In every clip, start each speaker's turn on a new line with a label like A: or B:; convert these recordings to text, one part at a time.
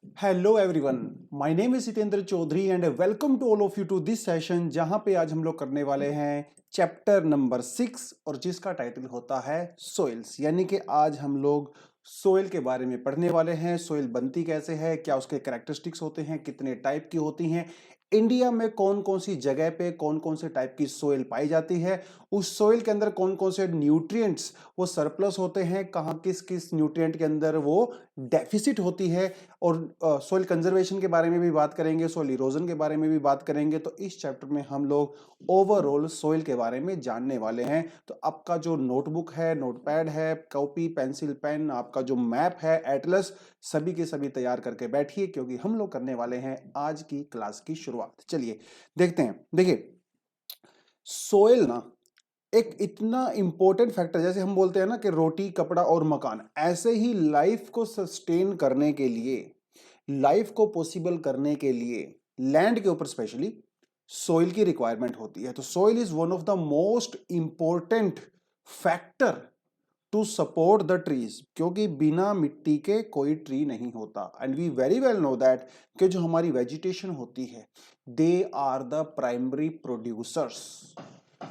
A: Hello everyone, my name is Jitendra Chaudhary and welcome to all of you to this session जहां पे आज हम लोग करने वाले हैं चैप्टर नंबर 6 और जिसका टाइटल होता है सोइल्स। यानी कि आज हम लोग सोइल के बारे में पढ़ने वाले हैं। सोइल बनती कैसे है, क्या उसके कैरेक्टरिस्टिक्स होते हैं, कितने टाइप की होती हैं, इंडिया में कौन कौन सी जगह पे कौन कौन से टाइप की सोइल पाई जाती है, उस सोइल के अंदर कौन कौन से न्यूट्रिएंट्स वो सरप्लस होते हैं, कहाँ किस किस न्यूट्रिएंट के अंदर वो डेफिसिट होती है, और सोइल कंजर्वेशन के बारे में भी बात करेंगे, सोइल इरोजन के बारे में भी बात करेंगे। तो इस चैप्टर में हम लोग ओवरऑल सोइल के बारे में जानने वाले हैं। तो आपका जो नोटबुक है, नोटपैड है, कॉपी, पेंसिल, पेन, आपका जो मैप है, एटलस, सभी के सभी तैयार करके बैठिए क्योंकि हम लोग करने वाले हैं आज की क्लास की शुरुआत। चलिए देखते हैं। देखिए, सोइल ना एक इतना इंपॉर्टेंट फैक्टर, जैसे हम बोलते हैं ना कि रोटी, कपड़ा और मकान, ऐसे ही लाइफ को सस्टेन करने के लिए, लाइफ को पॉसिबल करने के लिए लैंड के ऊपर स्पेशली सोइल की रिक्वायरमेंट होती है। तो soil is one of the most important factor to support the trees, क्योंकि बिना मिट्टी के कोई ट्री नहीं होता। And we very well know that कि जो हमारी वेजिटेशन होती है, they are the primary producers.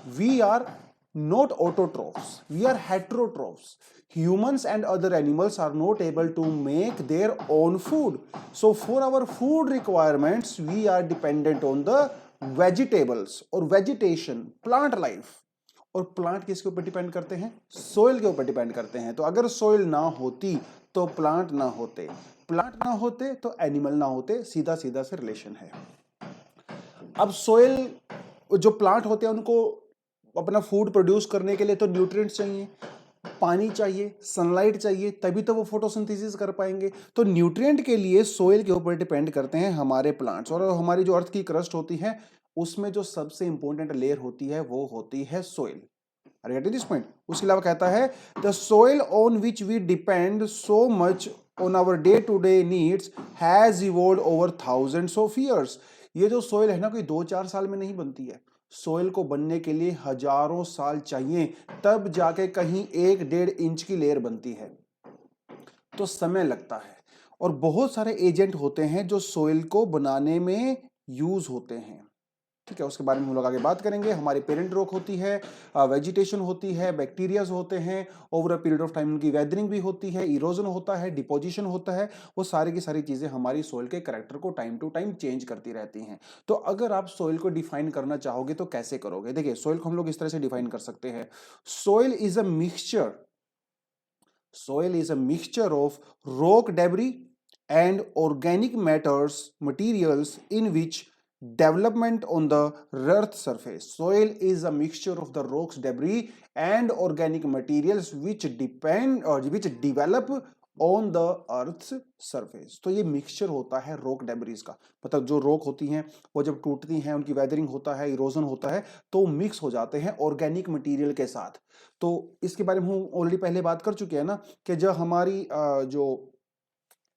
A: We are not autotrophs, we are heterotrophs. Humans and other animals are not able to make their own food, so for our food requirements we are dependent on the vegetables or vegetation, plant life. और plant किसके ऊपर depend करते हैं? Soil के ऊपर depend करते हैं। तो अगर सोइल ना होती तो प्लांट ना होते, प्लांट ना होते तो एनिमल ना होते, सीधा सीधा से रिलेशन है। अब सोइल, जो प्लांट होते हैं उनको अपना फूड प्रोड्यूस करने के लिए तो न्यूट्रिएंट्स चाहिए, पानी चाहिए, सनलाइट चाहिए, तभी तो वो फोटोसिंथेसिस कर पाएंगे। तो न्यूट्रिएंट के लिए सोइल के ऊपर डिपेंड करते हैं हमारे प्लांट्स। और हमारी जो अर्थ की क्रस्ट होती है उसमें जो सबसे इंपॉर्टेंट लेयर होती है वो होती है soil. Are you getting this point? उसके अलावा कहता है the soil on which we depend so much on our day to day needs has evolved over thousands of years. ये जो सोइल है ना, कोई 2-4 साल में नहीं बनती है। सोइल को बनने के लिए हजारों साल चाहिए, तब जाके कहीं 1-1.5 इंच की लेयर बनती है। तो समय लगता है और बहुत सारे एजेंट होते हैं जो सोइल को बनाने में यूज होते हैं। ठीक है, उसके बारे में हम लोग आगे बात करेंगे। हमारी पेरेंट रॉक होती है, वेजिटेशन होती है, बैक्टीरियाज होते हैं, over a period of time उनकी वेदरिंग भी होती है, इरोजन होता है, डिपोजिशन होता है। वो सारी की सारी चीजें हमारी सोइल के कैरेक्टर को टाइम टू टाइम चेंज करती रहती हैं। तो अगर आप सोइल को डिफाइन करना चाहोगे तो कैसे करोगे? देखिए, सोइल को हम लोग इस तरह से डिफाइन कर सकते हैं। Soil is a mixture, soil is a mixture of rock debris and organic matters materials in which development on the earth surface. Soil is a mixture of the rocks, debris and organic materials which depend or which develop on the earth surface. तो ये mixture होता है rock debris का, मतलब जो rock होती हैं वो जब टूटती हैं, उनकी वेदरिंग होता है, इरोजन होता है, तो मिक्स हो जाते हैं ऑर्गेनिक मटेरियल के साथ। तो इसके बारे में हम ऑलरेडी पहले बात कर चुके हैं ना कि जब हमारी जो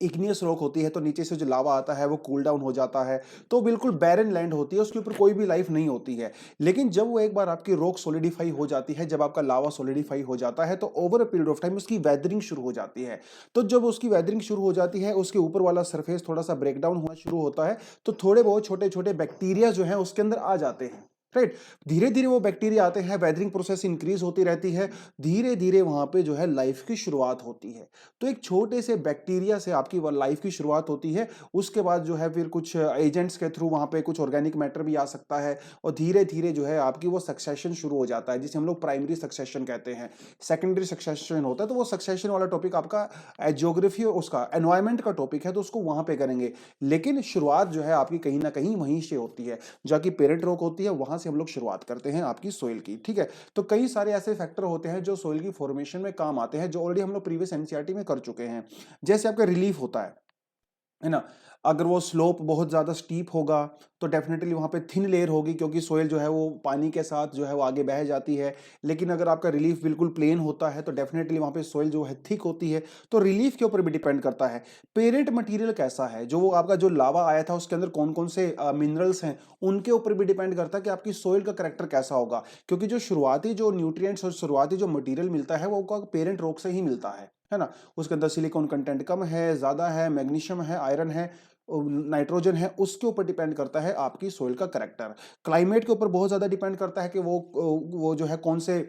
A: इग्नियस रॉक होती है तो नीचे से जो लावा आता है वो कूल डाउन हो जाता है, तो बिल्कुल बैरन लैंड होती है, उसके ऊपर कोई भी लाइफ नहीं होती है। लेकिन जब वो एक बार आपकी रॉक सॉलिडिफाई हो जाती है, जब आपका लावा सॉलिडिफाई हो जाता है, तो over a period of time उसकी वेदरिंग शुरू हो जाती है। तो जब उसकी वेदरिंग शुरू हो जाती है, उसके ऊपर वाला सरफेस थोड़ा सा ब्रेक डाउन होना शुरू होता है, तो थोड़े बहुत छोटे छोटे बैक्टीरिया जो है उसके अंदर आ जाते हैं। राइट, धीरे धीरे वो बैक्टीरिया आते हैं, वेदरिंग प्रोसेस इंक्रीज होती रहती है, धीरे धीरे वहां पे जो है लाइफ की शुरुआत होती है। तो एक छोटे से बैक्टीरिया से आपकी लाइफ की शुरुआत होती है। उसके बाद जो है फिर कुछ एजेंट्स के थ्रू वहां पे कुछ ऑर्गेनिक मैटर भी आ सकता है, और धीरे धीरे जो है आपकी वो सक्सेशन शुरू हो जाता है, जिसे हम लोग प्राइमरी सक्सेशन कहते हैं। सेकेंडरी सक्सेशन होता है, तो वो सक्सेशन वाला टॉपिक आपका ज्योग्राफी और उसका एनवायरमेंट का टॉपिक है, तो उसको वहां पे करेंगे। लेकिन शुरुआत जो है आपकी कहीं ना कहीं वहीं से होती है, जो कि पेरेंट रॉक होती है, वहां से हम लोग शुरुआत करते हैं आपकी सोइल की। ठीक है, तो कई सारे ऐसे फैक्टर होते हैं जो सोइल की फॉर्मेशन में काम आते हैं, जो ऑलरेडी हम लोग प्रीवियस एनसीईआरटी में कर चुके हैं। जैसे आपका रिलीफ होता है ना, अगर वो स्लोप बहुत ज्यादा स्टीप होगा तो डेफिनेटली वहां पे थिन लेयर होगी, क्योंकि सोइल जो है वो पानी के साथ जो है वो आगे बह जाती है। लेकिन अगर आपका रिलीफ बिल्कुल प्लेन होता है तो डेफिनेटली वहां पे सोइल जो है थिक होती है। तो रिलीफ के ऊपर भी डिपेंड करता है। पेरेंट मटेरियल कैसा है, जो वो आपका जो लावा आया था उसके अंदर कौन कौन से मिनरल्स हैं, उनके ऊपर भी डिपेंड करता है कि आपकी सोइल का करेक्टर कैसा होगा। क्योंकि जो शुरुआती जो न्यूट्रिएंट्स और शुरुआती जो मटेरियल मिलता है वो पेरेंट रॉक से ही मिलता है। है ना। उसके अंदर सिलिकॉन कंटेंट कम है, ज्यादा है, मैग्नीशियम है, आयरन है, नाइट्रोजन है, उसके ऊपर डिपेंड करता है आपकी सोइल का करेक्टर। क्लाइमेट के ऊपर बहुत ज्यादा डिपेंड करता है कि वो जो है कौन से,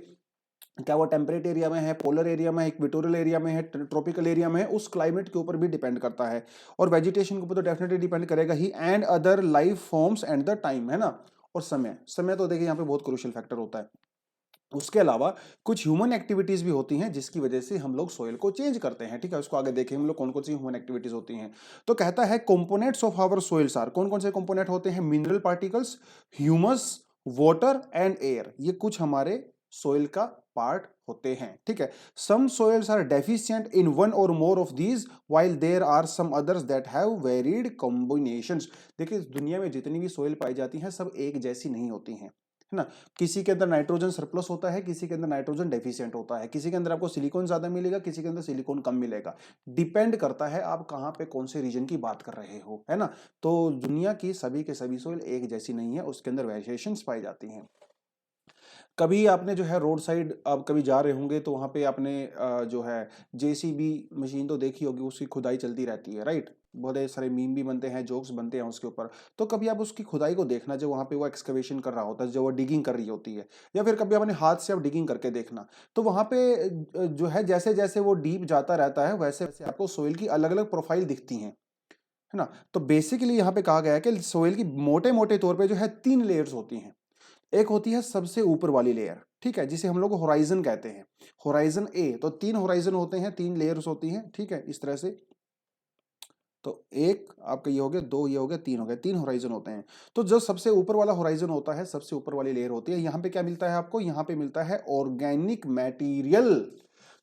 A: क्या वो टेम्परेट एरिया में है, पोलर एरिया में है, इक्वेटोरियल एरिया में है, ट्रॉपिकल एरिया में है, उस क्लाइमेट के ऊपर भी डिपेंड करता है। और वेजिटेशन के ऊपर तो डेफिनेटली डिपेंड करेगा ही, and other life forms and the time, है ना। और समय, समय तो देखिए यहाँ पे बहुत क्रूशियल फैक्टर होता है। उसके अलावा कुछ ह्यूमन एक्टिविटीज भी होती हैं जिसकी वजह से हम लोग सोइल को चेंज करते हैं, ठीक है। उसको आगे देखें हम लोग कौन कौन सी ह्यूमन एक्टिविटीज होती हैं। तो कहता है components of our soils are, कौन कौन से कंपोनेंट होते हैं, mineral particles, humus, water and air, ये कुछ हमारे सोइल का पार्ट होते हैं, ठीक है। Some soils are deficient in one or more of these while there are some others that have varied combinations. देखिए दुनिया में जितनी भी सोइल पाई जाती हैं सब एक जैसी नहीं होती हैं, है ना। किसी के अंदर नाइट्रोजन सरप्लस होता है, किसी के अंदर नाइट्रोजन डेफिशिएंट होता है, किसी के अंदर आपको सिलिकॉन ज्यादा मिलेगा, किसी के अंदर सिलिकॉन कम मिलेगा। डिपेंड करता है आप कहाँ पे कौन से रीजन की बात कर रहे हो, है ना। तो दुनिया की सभी के सभी सोइल एक जैसी नहीं है, उसके अंदर वेरिएशंस पाई जाती हैं। कभी आपने जो है रोड साइड आप कभी जा रहे होंगे तो वहां पे आपने जो है जेसीबी मशीन तो देखी होगी, उसकी खुदाई चलती रहती है, राइट। बहुत सारे मीम भी बनते हैं, जोक्स बनते हैं उसके ऊपर। तो कभी आप उसकी खुदाई को देखना, जब वहां पे वो एक्सकवेशन कर रहा होता है, जब वो डिगिंग कर रही होती है, या फिर कभी अपने हाथ से आप डिगिंग करके देखना, तो वहां पे जो है जैसे जैसे वो डीप जाता रहता है वैसे वैसे आपको सोइल की अलग अलग प्रोफाइल दिखती हैं, है ना। तो बेसिकली यहाँ पे कहा गया है कि सोइल की मोटे मोटे तौर पे जो है 3 लेयर्स होती हैं। एक होती है सबसे ऊपर वाली लेयर, ठीक है, जिसे हम लोग होराइजन कहते हैं, होराइजन ए। तो 3 होराइजन होते हैं, 3 लेयर्स होती हैं, ठीक है, इस तरह से। तो एक आपका ये हो गया, 2 ये हो गया, 3 हो गया, 3 होराइजन होते हैं। तो जो सबसे ऊपर वाला होराइजन होता है, सबसे ऊपर वाली लेयर होती है, यहाँ पे क्या मिलता है आपको, यहाँ पे मिलता है ऑर्गेनिक मैटीरियल।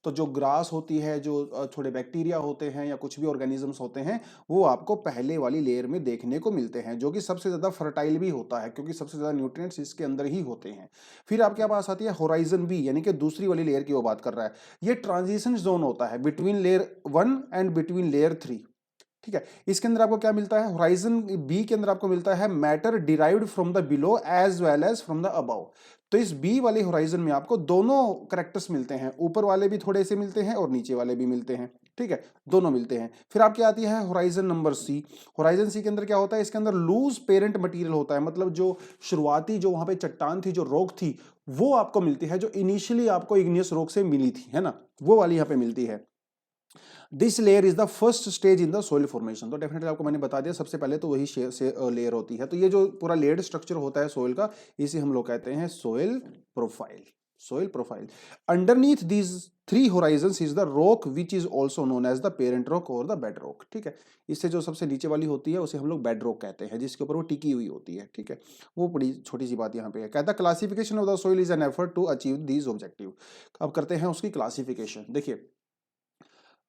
A: तो जो ग्रास होती है, जो थोड़े बैक्टीरिया होते हैं या कुछ भी ऑर्गेनिजम्स होते हैं, वो आपको पहले वाली लेयर में देखने को मिलते हैं, जो कि सबसे ज्यादा फर्टाइल भी होता है क्योंकि सबसे ज्यादा न्यूट्रिएंट्स इसके अंदर ही होते हैं। फिर आपके पास आती है होराइजन बी, यानी कि दूसरी वाली लेयर की वो बात कर रहा है। ये ट्रांजिशन जोन होता है between layer 1 and between layer 3, ठीक है। इसके अंदर आपको क्या मिलता है, होराइजन बी के अंदर आपको मिलता है matter derived from the below as well as from the above. तो इस बी वाले होराइजन में आपको दोनों करेक्टर्स मिलते हैं, ऊपर वाले भी थोड़े से मिलते हैं और नीचे वाले भी मिलते हैं, ठीक है, दोनों मिलते हैं। फिर आपकी आती है होराइजन नंबर सी। होराइजन सी के अंदर क्या होता है, इसके अंदर लूज पेरेंट मटेरियल होता है, मतलब जो शुरुआती जो वहां पे चट्टान थी, जो रॉक थी, वो आपको मिलती है, जो इनिशियली आपको इग्नियस रॉक से मिली थी, है ना, वो वाली यहाँ पे मिलती है। This layer is the first stage in the soil formation. तो डेफिनेटली आपको मैंने बता दिया, सबसे पहले तो वही लेयर होती है। तो ये जो पूरा लेयर्ड स्ट्रक्चर होता है सोइल का, इसे हम लोग कहते हैं soil profile. Soil profile underneath these 3 horizons is the rock which is also known as the parent rock और द बेड रॉक, ठीक है। इससे जो सबसे नीचे वाली होती है उसे हम लोग बेड रॉक कहते हैं, जिसके ऊपर वो टिकी हुई होती है, ठीक है। वो बड़ी छोटी सी बात यहाँ पे है। कहता है classification of the soil is an effort to achieve these objective. अब करते हैं उसकी क्लासिफिकेशन। देखिए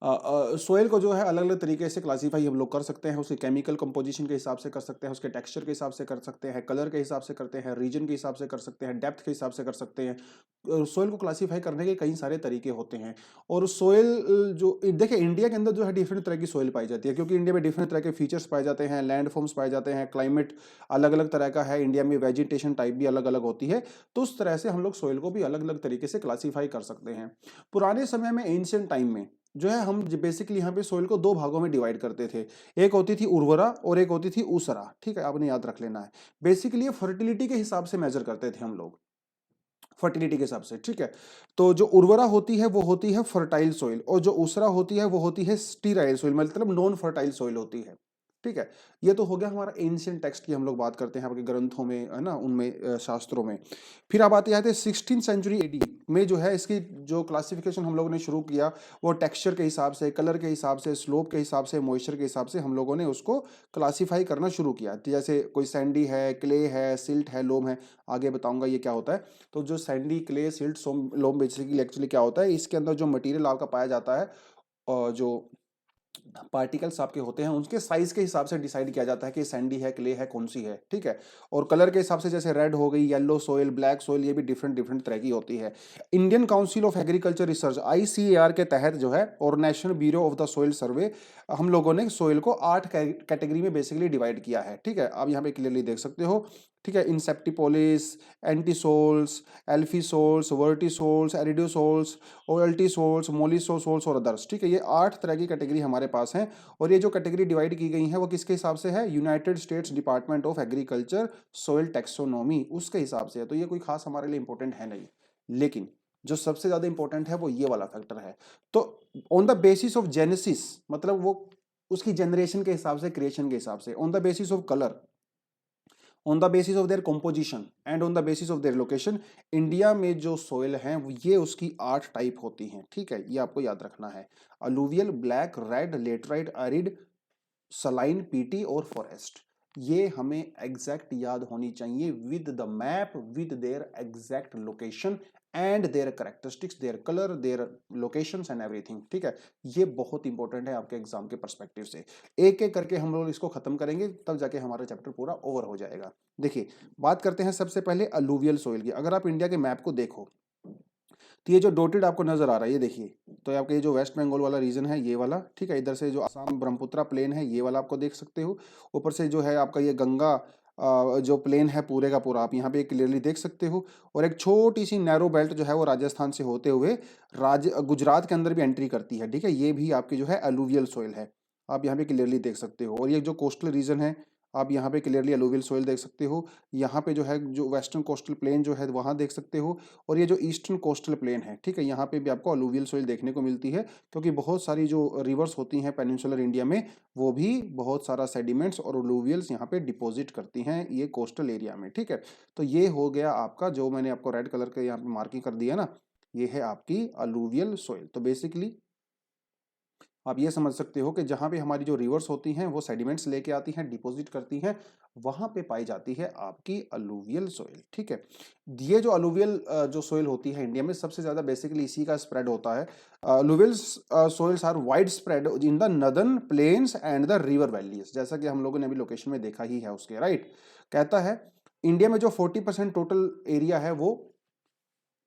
A: सोयल को जो है अलग अलग तरीके से क्लासीफाई हम लोग कर सकते हैं, उसके केमिकल कंपोजिशन के हिसाब से कर सकते हैं, उसके टेक्सचर के हिसाब से कर सकते हैं, कलर के हिसाब से करते हैं, रीजन के हिसाब से कर सकते हैं, डेप्थ के हिसाब से कर सकते हैं। सोयल को क्लासीफाई करने के कई सारे तरीके होते हैं। और सोयल जो देखिए इंडिया के अंदर जो है डिफरेंट तरह की सोयल पाई जाती है, क्योंकि इंडिया में डिफरेंट तरह के फीचर्स पाए जाते हैं, लैंड फॉर्म्स पाए जाते हैं, क्लाइमेट अलग अलग तरह का है, इंडिया में वेजिटेशन टाइप भी अलग अलग होती है। तो उस तरह से हम लोग सोयल को भी अलग अलग तरीके से क्लासीफाई कर सकते हैं। पुराने समय में, एंशियंट टाइम में जो है, हम बेसिकली यहाँ पे सोइल को 2 भागों में डिवाइड करते थे। एक होती थी उर्वरा और एक होती थी ऊसरा, ठीक है, आपने याद रख लेना है। बेसिकली ये फर्टिलिटी के हिसाब से मेजर करते थे हम लोग, फर्टिलिटी के हिसाब से, ठीक है। तो जो उर्वरा होती है वो होती है फर्टाइल सोइल, और जो ऊसरा होती है वो होती है स्टीराइल सोइल, मतलब नॉन फर्टाइल सोइल होती है, ठीक है। ये तो हो गया हमारा एंशियंट टेक्स्ट की, हम लोग बात करते हैं आपके ग्रंथों में, है ना, उनमें शास्त्रों में। फिर अब आते हैं 16th सेंचुरी एडी में जो है इसकी जो क्लासिफिकेशन हम लोगों ने शुरू किया, वो टेक्सचर के हिसाब से, कलर के हिसाब से, स्लोप के हिसाब से, मॉइस्चर के हिसाब से हम लोगों ने उसको क्लासीफाई करना शुरू किया। जैसे कोई सैंडी है, क्ले है, सिल्ट है, लोम है, आगे बताऊंगा ये क्या होता है। तो जो सैंडी, क्ले, सिल्ट, लोम बेसिकली एक्चुअली क्या होता है, इसके अंदर जो मटेरियल आपका पाया जाता है और जो पार्टिकल्स आपके होते हैं उनके साइज के हिसाब से डिसाइड किया जाता है कि सैंडी है, क्ले है, कौन सी है, ठीक है। और कलर के हिसाब से जैसे रेड हो गई, येलो सोइल, ब्लैक सोइल, ये भी डिफरेंट डिफरेंट तरह की होती है। Indian council of agriculture research ICAR के तहत जो है, और national bureau of the soil survey, हम लोगों ने सोइल को 8 कैटेगरी में बेसिकली डिवाइड किया है, ठीक है। आप यहाँ पे क्लियरली देख सकते हो ठीक है, इंसेप्टिपोलिस, एंटीसोल्स, एल्फीसोल्स, वर्टिसोल्स, एरिडोसोल्स, ओल्टीसोल्स, मोलिसोसोल्स और अदर्स। ठीक है, ये 8 तरह की कैटेगरी हमारे पास हैं और ये जो कैटेगरी डिवाइड की गई है वो किसके हिसाब से है? United states department of agriculture soil taxonomy, उसके हिसाब से है। तो ये कोई खास हमारे लिए इंपॉर्टेंट है नहीं, लेकिन जो सबसे ज्यादा इंपॉर्टेंट है वो ये वाला फैक्टर है। तो on the basis of genesis, मतलब वो उसकी जनरेशन के हिसाब से, क्रिएशन के हिसाब से, on the basis of colour, on the basis of their composition and on the basis of their location, India में जो सोइल है ये उसकी 8 टाइप होती हैं। ठीक है, ये आपको याद रखना है। Alluvial, black, red, laterite, arid, saline, peaty और फॉरेस्ट। ये हमें एग्जैक्ट याद होनी चाहिए with the map, with their exact location and their characteristics, their colour, their locations and everything. ठीक है, ये बहुत इंपॉर्टेंट है आपके एग्जाम के पर्सपेक्टिव से। एक एक करके हम लोग इसको खत्म करेंगे, तब जाके हमारा चैप्टर पूरा ओवर हो जाएगा। देखिए, बात करते हैं सबसे पहले अलूवियल सोइल की। अगर आप इंडिया के मैप को देखो तो ये जो डॉटेड आपको नजर आ रहा है, ये देखिए, तो आपके ये जो वेस्ट बंगाल वाला रीजन है ये वाला, ठीक है, इधर से जो असम ब्रह्मपुत्रा प्लेन है ये वाला आपको देख सकते हो, ऊपर से जो है आपका ये गंगा जो प्लेन है पूरे का पूरा आप यहाँ पे क्लियरली देख सकते हो, और एक छोटी सी नैरो बेल्ट जो है वो राजस्थान से होते हुए गुजरात के अंदर भी एंट्री करती है। ठीक है, ये भी आपकी जो है अलूवियल सोइल है, आप यहाँ पे क्लियरली देख सकते हो। और ये जो कोस्टल रीजन है, आप यहाँ पे क्लियरली अलूवियल सोइल देख सकते हो। यहाँ पे जो है जो वेस्टर्न कोस्टल प्लेन जो है वहाँ देख सकते हो, और ये जो ईस्टर्न कोस्टल प्लेन है, ठीक है, यहाँ पे भी आपको अलूवियल सोइल देखने को मिलती है, क्योंकि बहुत सारी जो रिवर्स होती हैं पेनिनसुलर इंडिया में, वो भी बहुत सारा सेडिमेंट्स और अलूवियल्स यहाँ पे डिपॉजिट करती हैं ये कोस्टल एरिया में। ठीक है, तो ये हो गया आपका, जो मैंने आपको रेड कलर के यहाँ पे मार्किंग कर दिया ना, ये है आपकी अलूवियल सोइल। तो बेसिकली आप ये समझ सकते हो कि जहाँ पे हमारी जो रिवर्स होती हैं वो सेडिमेंट्स लेके आती हैं, डिपॉजिट करती हैं, वहाँ पे पाई जाती है आपकी अलूवियल सोइल। ठीक है, ये जो अलूवियल जो सोइल होती है इंडिया में, सबसे ज़्यादा बेसिकली इसी का स्प्रेड होता है। Alluvial soils are wide spread in the northern plains and the river valleys, जैसा कि हम लोगों ने अभी लोकेशन में देखा ही है उसके, राइट। कहता है इंडिया में जो 40% टोटल एरिया है वो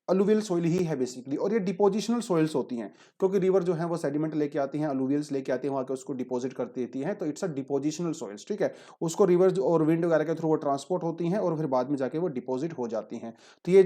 A: अलूवियल सोइल ही है बेसिकली, और ये डिपोजिशनल सोइल्स होती हैं, क्योंकि रिवर जो है वो सेडिमेंट लेके आती हैं, अलूवियल्स लेके आती हैं, वहाँ के उसको डिपॉजिट करती रहती हैं, तो इट्स अ डिपोजिशनल सोइल्स। ठीक है, उसको रिवर और विंड वगैरह के थ्रू वो ट्रांसपोर्ट होती हैं और फिर बाद में जाके वो डिपॉजिट हो जाती हैं। तो ये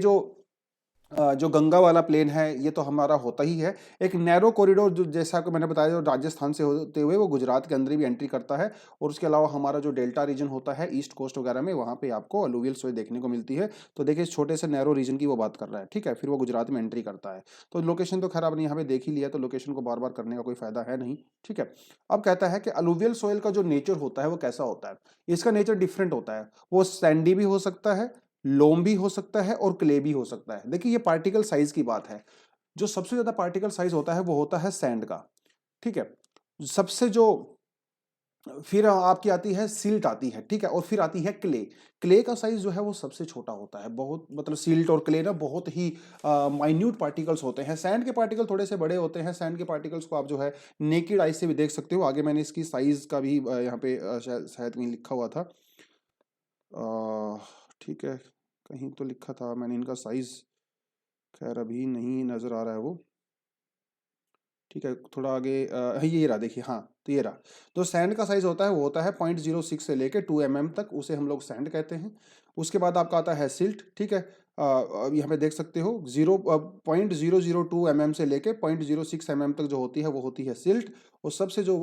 A: जो गंगा वाला प्लेन है ये तो हमारा होता ही है। एक नैरो कॉरिडोर जो, जैसा कि मैंने बताया, जो राजस्थान से होते हुए वो गुजरात के अंदर भी एंट्री करता है, और उसके अलावा हमारा जो डेल्टा रीजन होता है ईस्ट कोस्ट वगैरह में, वहाँ पे आपको अलूवियल सोइल देखने को मिलती है। तो देखिए, इस छोटे से नैरो रीजन की वो बात कर रहा है, ठीक है, फिर वो गुजरात में एंट्री करता है। तो लोकेशन तो खैर आपने यहाँ पे देख ही लिया, तो लोकेशन को बार बार करने का कोई फायदा है नहीं। ठीक है, अब कहता है कि अलूवियल सोइल का जो नेचर होता है वो कैसा होता है। इसका नेचर डिफरेंट होता है, वो सैंडी भी हो सकता है, लोम भी हो सकता है और क्ले भी हो सकता है। देखिए, ये पार्टिकल साइज की बात है। जो सबसे ज्यादा पार्टिकल साइज होता है वो होता है सैंड का। ठीक है, सबसे जो फिर आपकी आती है सिल्ट आती है, ठीक है, और फिर आती है क्ले। क्ले का साइज जो है वो सबसे छोटा होता है, बहुत, मतलब सिल्ट और क्ले ना बहुत ही माइन्यूट पार्टिकल्स होते हैं। सैंड के पार्टिकल थोड़े से बड़े होते हैं। सैंड के पार्टिकल्स को आप जो है नेकेड आई से भी देख सकते हो। आगे मैंने इसकी साइज का भी यहाँ पे शायद कहीं लिखा हुआ था, ठीक है, कहीं तो लिखा था मैंने इनका साइज, खैर अभी नहीं नज़र आ रहा है वो। ठीक है, थोड़ा आगे ये रहा, देखिए, हाँ, तो ये रहा। तो सैंड का साइज होता है वो होता है 0.06 से लेके 2 mm तक, उसे हम लोग सैंड कहते हैं। उसके बाद आपका आता है सिल्ट। ठीक है, अब यहाँ पे देख सकते हो 0.002 mm से लेके 0.06 mm तक जो होती है वो होती है सिल्ट। और सबसे जो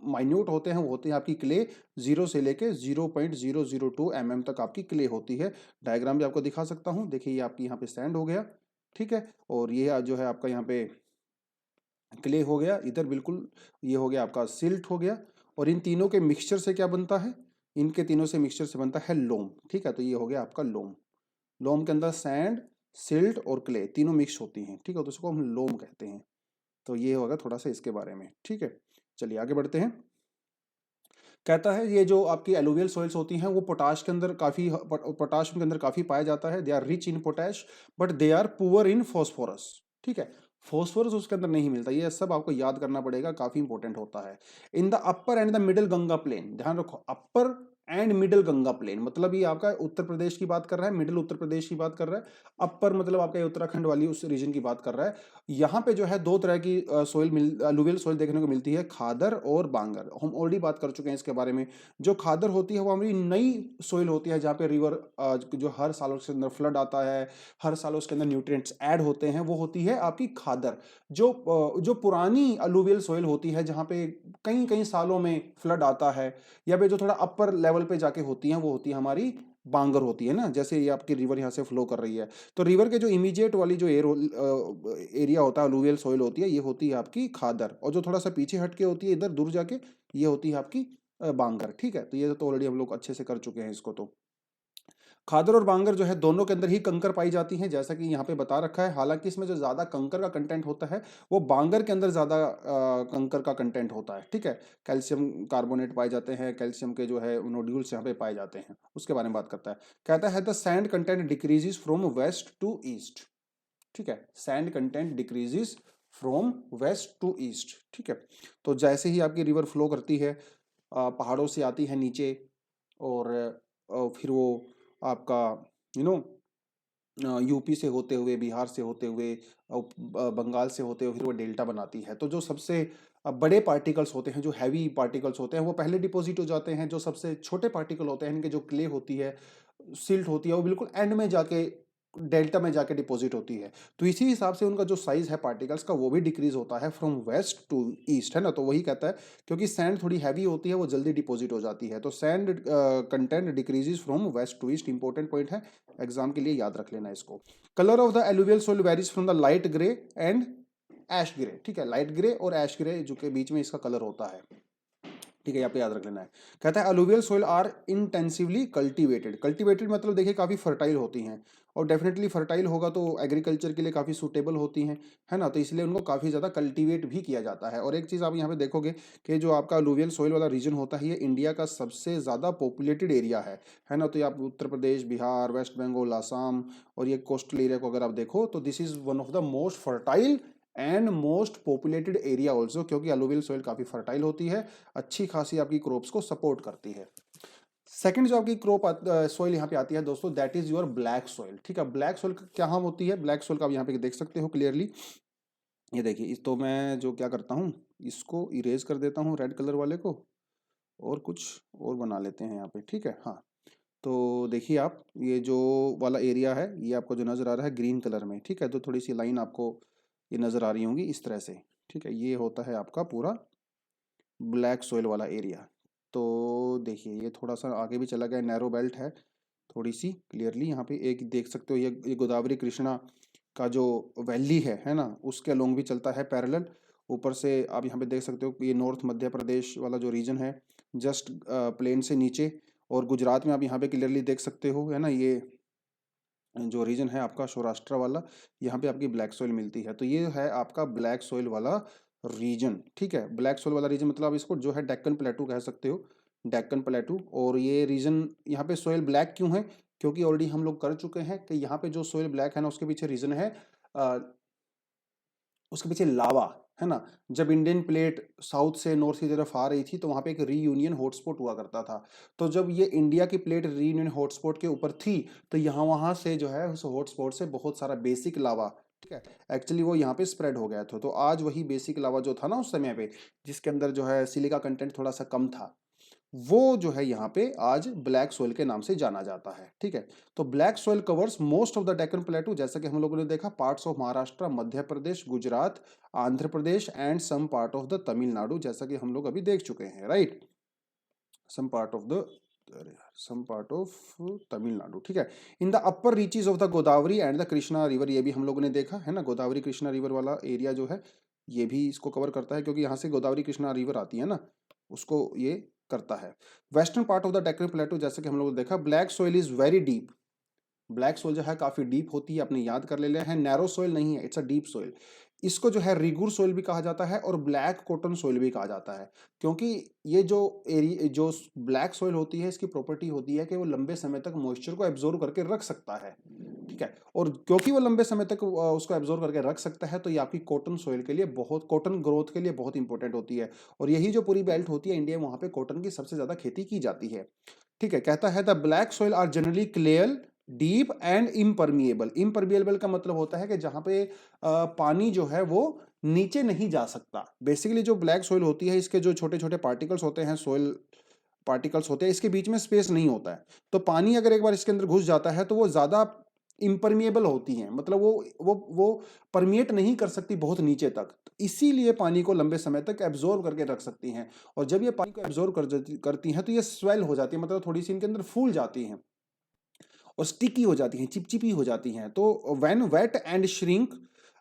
A: माइन्यूट होते हैं वो होते हैं आपकी क्ले, 0 से लेके 0.002 mm तक आपकी क्ले होती है। डायग्राम भी आपको दिखा सकता हूँ, देखिए, ये आपकी यहाँ पे सैंड हो गया, ठीक है, और ये जो है आपका यहाँ पे क्ले हो गया इधर, बिल्कुल, ये हो गया आपका सिल्ट हो गया। और इन तीनों के मिक्सचर से क्या बनता है? इनके तीनों से मिक्सचर से बनता है लोम। ठीक है, तो ये हो गया आपका लोम। लोम के अंदर सैंड, सिल्ट और क्ले तीनों मिक्स होती हैं, ठीक है, तो उसको हम लोम कहते हैं। तो ये होगा थोड़ा सा इसके बारे में। ठीक है, चलिए आगे बढ़ते हैं। कहता है ये जो आपकी एलुवियल सॉइल्स होती हैं वो पोटाश के अंदर काफ़ी, पोटाश के अंदर काफ़ी पाया जाता है। They are rich in potash but they are poor in phosphorus. ठीक है, फॉस्फोरस उसके अंदर नहीं मिलता, ये सब आपको याद करना पड़ेगा, काफ़ी इंपॉर्टेंट होता है। In the upper and the middle Ganga plain, ध्यान रखो, upper and middle Ganga plain, मतलब ये आपका उत्तर प्रदेश की बात कर रहा है, मिडिल उत्तर प्रदेश की बात कर रहा है, अपर मतलब आपका ये उत्तराखंड वाली उस रीजन की बात कर रहा है। यहाँ पे जो है दो तरह की सोइल अलुवियल सोइल देखने को मिलती है, खादर और बांगर। हम ऑलरेडी बात कर चुके हैं इसके बारे में। जो खादर होती है वो हमारी नई सोइल होती है, जहाँ पे रिवर जो हर साल उसके अंदर फ्लड आता है, हर साल उसके अंदर न्यूट्रिएंट्स ऐड होते हैं, वो होती है आपकी खादर। जो पुरानी अलुवियल सोइल होती है, जहाँ पे कई कई सालों में फ्लड आता है, या फिर जो थोड़ा अपर लेवल पे जाके होती हैं, वो होती है हमारी बांगर होती है ना। जैसे ये आपकी रिवर यहाँ से फ्लो कर रही है, तो रिवर के जो इमीडिएट वाली जो एरिया होता है, अलुवियल सोइल होती है, ये होती है आपकी खादर। और जो थोड़ा सा पीछे हट के होती है इधर दूर जाके, ये होती है आपकी बांगर। ठीक है, तो ये तो ऑलरेडी हम लोग अच्छे से कर चुके हैं इसको। तो खादर और बांगर जो है दोनों के अंदर ही कंकर पाई जाती हैं, जैसा कि यहाँ पे बता रखा है। हालांकि इसमें जो ज़्यादा कंकर का कंटेंट होता है वो बांगर के अंदर ज़्यादा कंकर का कंटेंट होता है। ठीक है, कैल्शियम कार्बोनेट पाए जाते हैं, कैल्शियम के जो है नोड्यूल्स यहाँ पे पाए जाते हैं, उसके बारे में बात करता है। कहता है the sand content decreases from west to east. ठीक है, sand content decreases from west to east. ठीक है, तो जैसे ही आपकी रिवर फ्लो करती है, पहाड़ों से आती है नीचे, और फिर वो आपका यू नो यूपी से होते हुए, बिहार से होते हुए, बंगाल से होते हुए फिर वो डेल्टा बनाती है। तो जो सबसे बड़े पार्टिकल्स होते हैं, जो हैवी पार्टिकल्स होते हैं, वो पहले डिपॉजिट हो जाते हैं। जो सबसे छोटे पार्टिकल होते हैं, इनके जो क्ले होती है, सिल्ट होती है, वो बिल्कुल एंड में जाके डेल्टा में जाके डिपॉजिट होती है। तो इसी हिसाब से उनका जो साइज है पार्टिकल्स का, वो भी डिक्रीज होता है फ्रॉम वेस्ट टू ईस्ट, है ना। तो वही कहता है, क्योंकि सैंड थोड़ी हैवी होती है, वो जल्दी डिपॉजिट हो जाती है। तो sand content decreases from west to east, important point है, एग्जाम के लिए याद रख लेना इसको। Colour of the alluvial soil varies from the light grey and ash grey. ठीक है, लाइट ग्रे और ऐश ग्रे जो के बीच में इसका कलर होता है। ठीक है, यहाँ पे याद रख लेना है। कहता है alluvial soil are intensively cultivated. Cultivated मतलब देखिए काफ़ी फर्टाइल होती हैं, और डेफिनेटली फर्टाइल होगा तो एग्रीकल्चर के लिए काफ़ी सूटेबल होती हैं, है ना। तो इसलिए उनको काफ़ी ज़्यादा कल्टीवेट भी किया जाता है। और एक चीज़ आप यहाँ पे देखोगे कि जो आपका अलुवियल सोइल वाला रीजन होता है, ये इंडिया का सबसे ज़्यादा पॉपुलेटेड एरिया है ना। तो ये आप उत्तर प्रदेश, बिहार, वेस्ट बंगाल, आसाम और ये कोस्टल एरिया को अगर आप देखो, तो this is one of the most fertile and most populated area also, क्योंकि अलुवियल सोइल काफ़ी फर्टाइल होती है, अच्छी खासी आपकी क्रॉप्स को सपोर्ट करती है। सेकंड जो आपकी क्रॉप सॉइल यहाँ पे आती है दोस्तों, that is your black soil. ठीक है, ब्लैक सॉइल क्या हम होती है, ब्लैक सॉइल का आप यहाँ पे देख सकते हो क्लियरली। ये देखिए, इस तो मैं जो क्या करता हूँ, इसको इरेज कर देता हूँ रेड कलर वाले को, और कुछ और बना लेते हैं यहाँ पे। ठीक है, हाँ। तो देखिए आप, ये जो वाला एरिया है, ये आपको जो नज़र आ रहा है ग्रीन कलर में, ठीक है, तो थोड़ी सी लाइन आपको ये नज़र आ रही होंगी इस तरह से। ठीक है, ये होता है आपका पूरा ब्लैक सोइल वाला एरिया। तो देखिए, ये थोड़ा सा आगे भी चला गया, नैरो बेल्ट है थोड़ी सी क्लियरली। यहाँ पे एक देख सकते हो, ये गोदावरी कृष्णा का जो वैली है ना, उसके अलोंग भी चलता है पैरेलल। ऊपर से आप यहाँ पे देख सकते हो कि ये नॉर्थ मध्य प्रदेश वाला जो रीजन है, जस्ट प्लेन से नीचे, और गुजरात में आप यहाँ पे क्लियरली देख सकते हो, है ना, ये जो रीजन है आपका सौराष्ट्र वाला, यहाँ पे आपकी ब्लैक सॉइल मिलती है। तो ये है आपका ब्लैक सॉइल वाला रीजन। ठीक है, ब्लैक सॉइल वाला रीजन मतलब आप इसको जो है डेक्कन प्लेटू कह सकते हो, डेक्कन प्लेटू। और ये रीजन यहाँ पे सॉइल ब्लैक क्यों है, क्योंकि ऑलरेडी हम लोग कर चुके हैं कि यहाँ पे जो सॉइल ब्लैक है ना, उसके पीछे रीजन है, उसके पीछे लावा, है ना। जब इंडियन प्लेट साउथ से नॉर्थ की तरफ आ रही थी, तो वहाँ पे एक रीयूनियन हॉटस्पॉट हुआ करता था। तो जब ये इंडिया की प्लेट रीयूनियन हॉटस्पॉट के ऊपर थी, तो यहाँ वहाँ से जो है उस हॉटस्पॉट से बहुत सारा बेसिक लावा, ठीक है, एक्चुअली वो यहाँ पे स्प्रेड हो गया था। तो आज वही बेसिक लावा जो था ना उस समय पे, जिसके अंदर जो है सिलिका कंटेंट थोड़ा सा कम था, वो जो है यहाँ पे आज ब्लैक सोइल के नाम से जाना जाता है। ठीक है, तो black soil covers most of the Deccan plateau, जैसा कि हम लोगों ने देखा, parts of Maharashtra, Madhya Pradesh, Gujarat, Andhra Pradesh and some part of the Tamil Nadu, जैसा कि हम लोग अभी देख चुके हैं, right. Some part of Tamil Nadu. ठीक है, in the upper reaches of the Godavari and the Krishna river, ये भी हम लोगों ने देखा है ना, गोदावरी कृष्णा रिवर वाला एरिया जो है, ये भी इसको कवर करता है, क्योंकि यहाँ से गोदावरी कृष्णा रिवर आती है ना, उसको ये करता है। Western part of the Deccan प्लेटू, जैसे कि हम लोगों ने देखा, black soil is very deep. Black soil जो है काफी डीप होती है, अपने याद कर ले हैं, नैरो सोइल नहीं है, इट्स अ डीप सोइल। इसको जो है रिगुर सोइल भी कहा जाता है और ब्लैक कॉटन सोइल भी कहा जाता है, क्योंकि ये जो एरिया जो ब्लैक सोइल होती है, इसकी प्रॉपर्टी होती है कि वो लंबे समय तक मॉइस्चर को एब्जॉर्ब करके रख सकता है। ठीक है। और क्योंकि वो लंबे समय तक उसको एब्जॉर्ब करके रख सकता है, तो ये आपकी कॉटन सॉइल के लिए बहुत, कॉटन ग्रोथ के लिए बहुत इंपॉर्टेंट होती है। और यही जो पूरी बेल्ट होती है इंडिया में, वहां पे कॉटन की सबसे ज्यादा खेती की जाती है। ठीक है। कहता है the black soil are generally clayey, deep and impermeable. Impermeable का मतलब होता है कि जहां पे पानी जो है वो नीचे नहीं जा सकता। बेसिकली जो ब्लैक सॉइल होती है, इसके जो छोटे छोटे पार्टिकल्स होते हैं, सॉइल पार्टिकल्स होते हैं, इसके बीच में स्पेस नहीं होता है। तो पानी अगर एक बार इसके अंदर घुस जाता है तो वो ज्यादा इम्परमिएबल होती हैं, मतलब वो परमिएट नहीं कर सकती बहुत नीचे तक। तो इसीलिए पानी को लंबे समय तक एब्जॉर्ब करके रख सकती हैं। और जब ये पानी को एब्जॉर्ब करती हैं तो ये स्वेल हो जाती है, मतलब थोड़ी सी इनके अंदर फूल जाती हैं और स्टिकी हो जाती हैं, चिपचिपी हो जाती हैं। तो when wet and shrink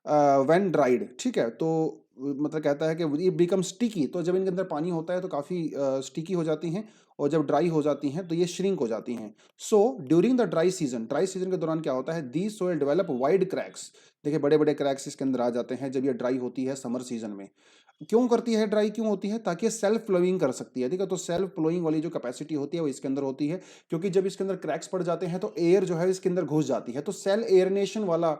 A: when dried, ठीक है। तो मतलब कहता है कि ये बिकम स्टिकी, तो जब इनके अंदर पानी होता है तो काफ़ी स्टिकी हो जाती हैं, और जब ड्राई हो जाती हैं तो ये श्रिंक हो जाती हैं। So during the dry season, dry season के दौरान क्या होता है, दी सोइल डेवलप वाइड क्रैक्स। देखिए बड़े बड़े क्रैक्स इसके अंदर आ जाते हैं जब ये ड्राई होती है समर सीजन में। क्यों करती है ड्राई, क्यों होती है, ताकि सेल्फ फ्लोइंग कर सकती है। ठीक है। तो सेल्फ फ्लोइंग वाली जो कैपेसिटी होती है वो इसके अंदर होती है, क्योंकि जब इसके अंदर क्रैक्स पड़ जाते हैं तो एयर जो है इसके अंदर घुस जाती है, तो सेल एयरनेशन वाला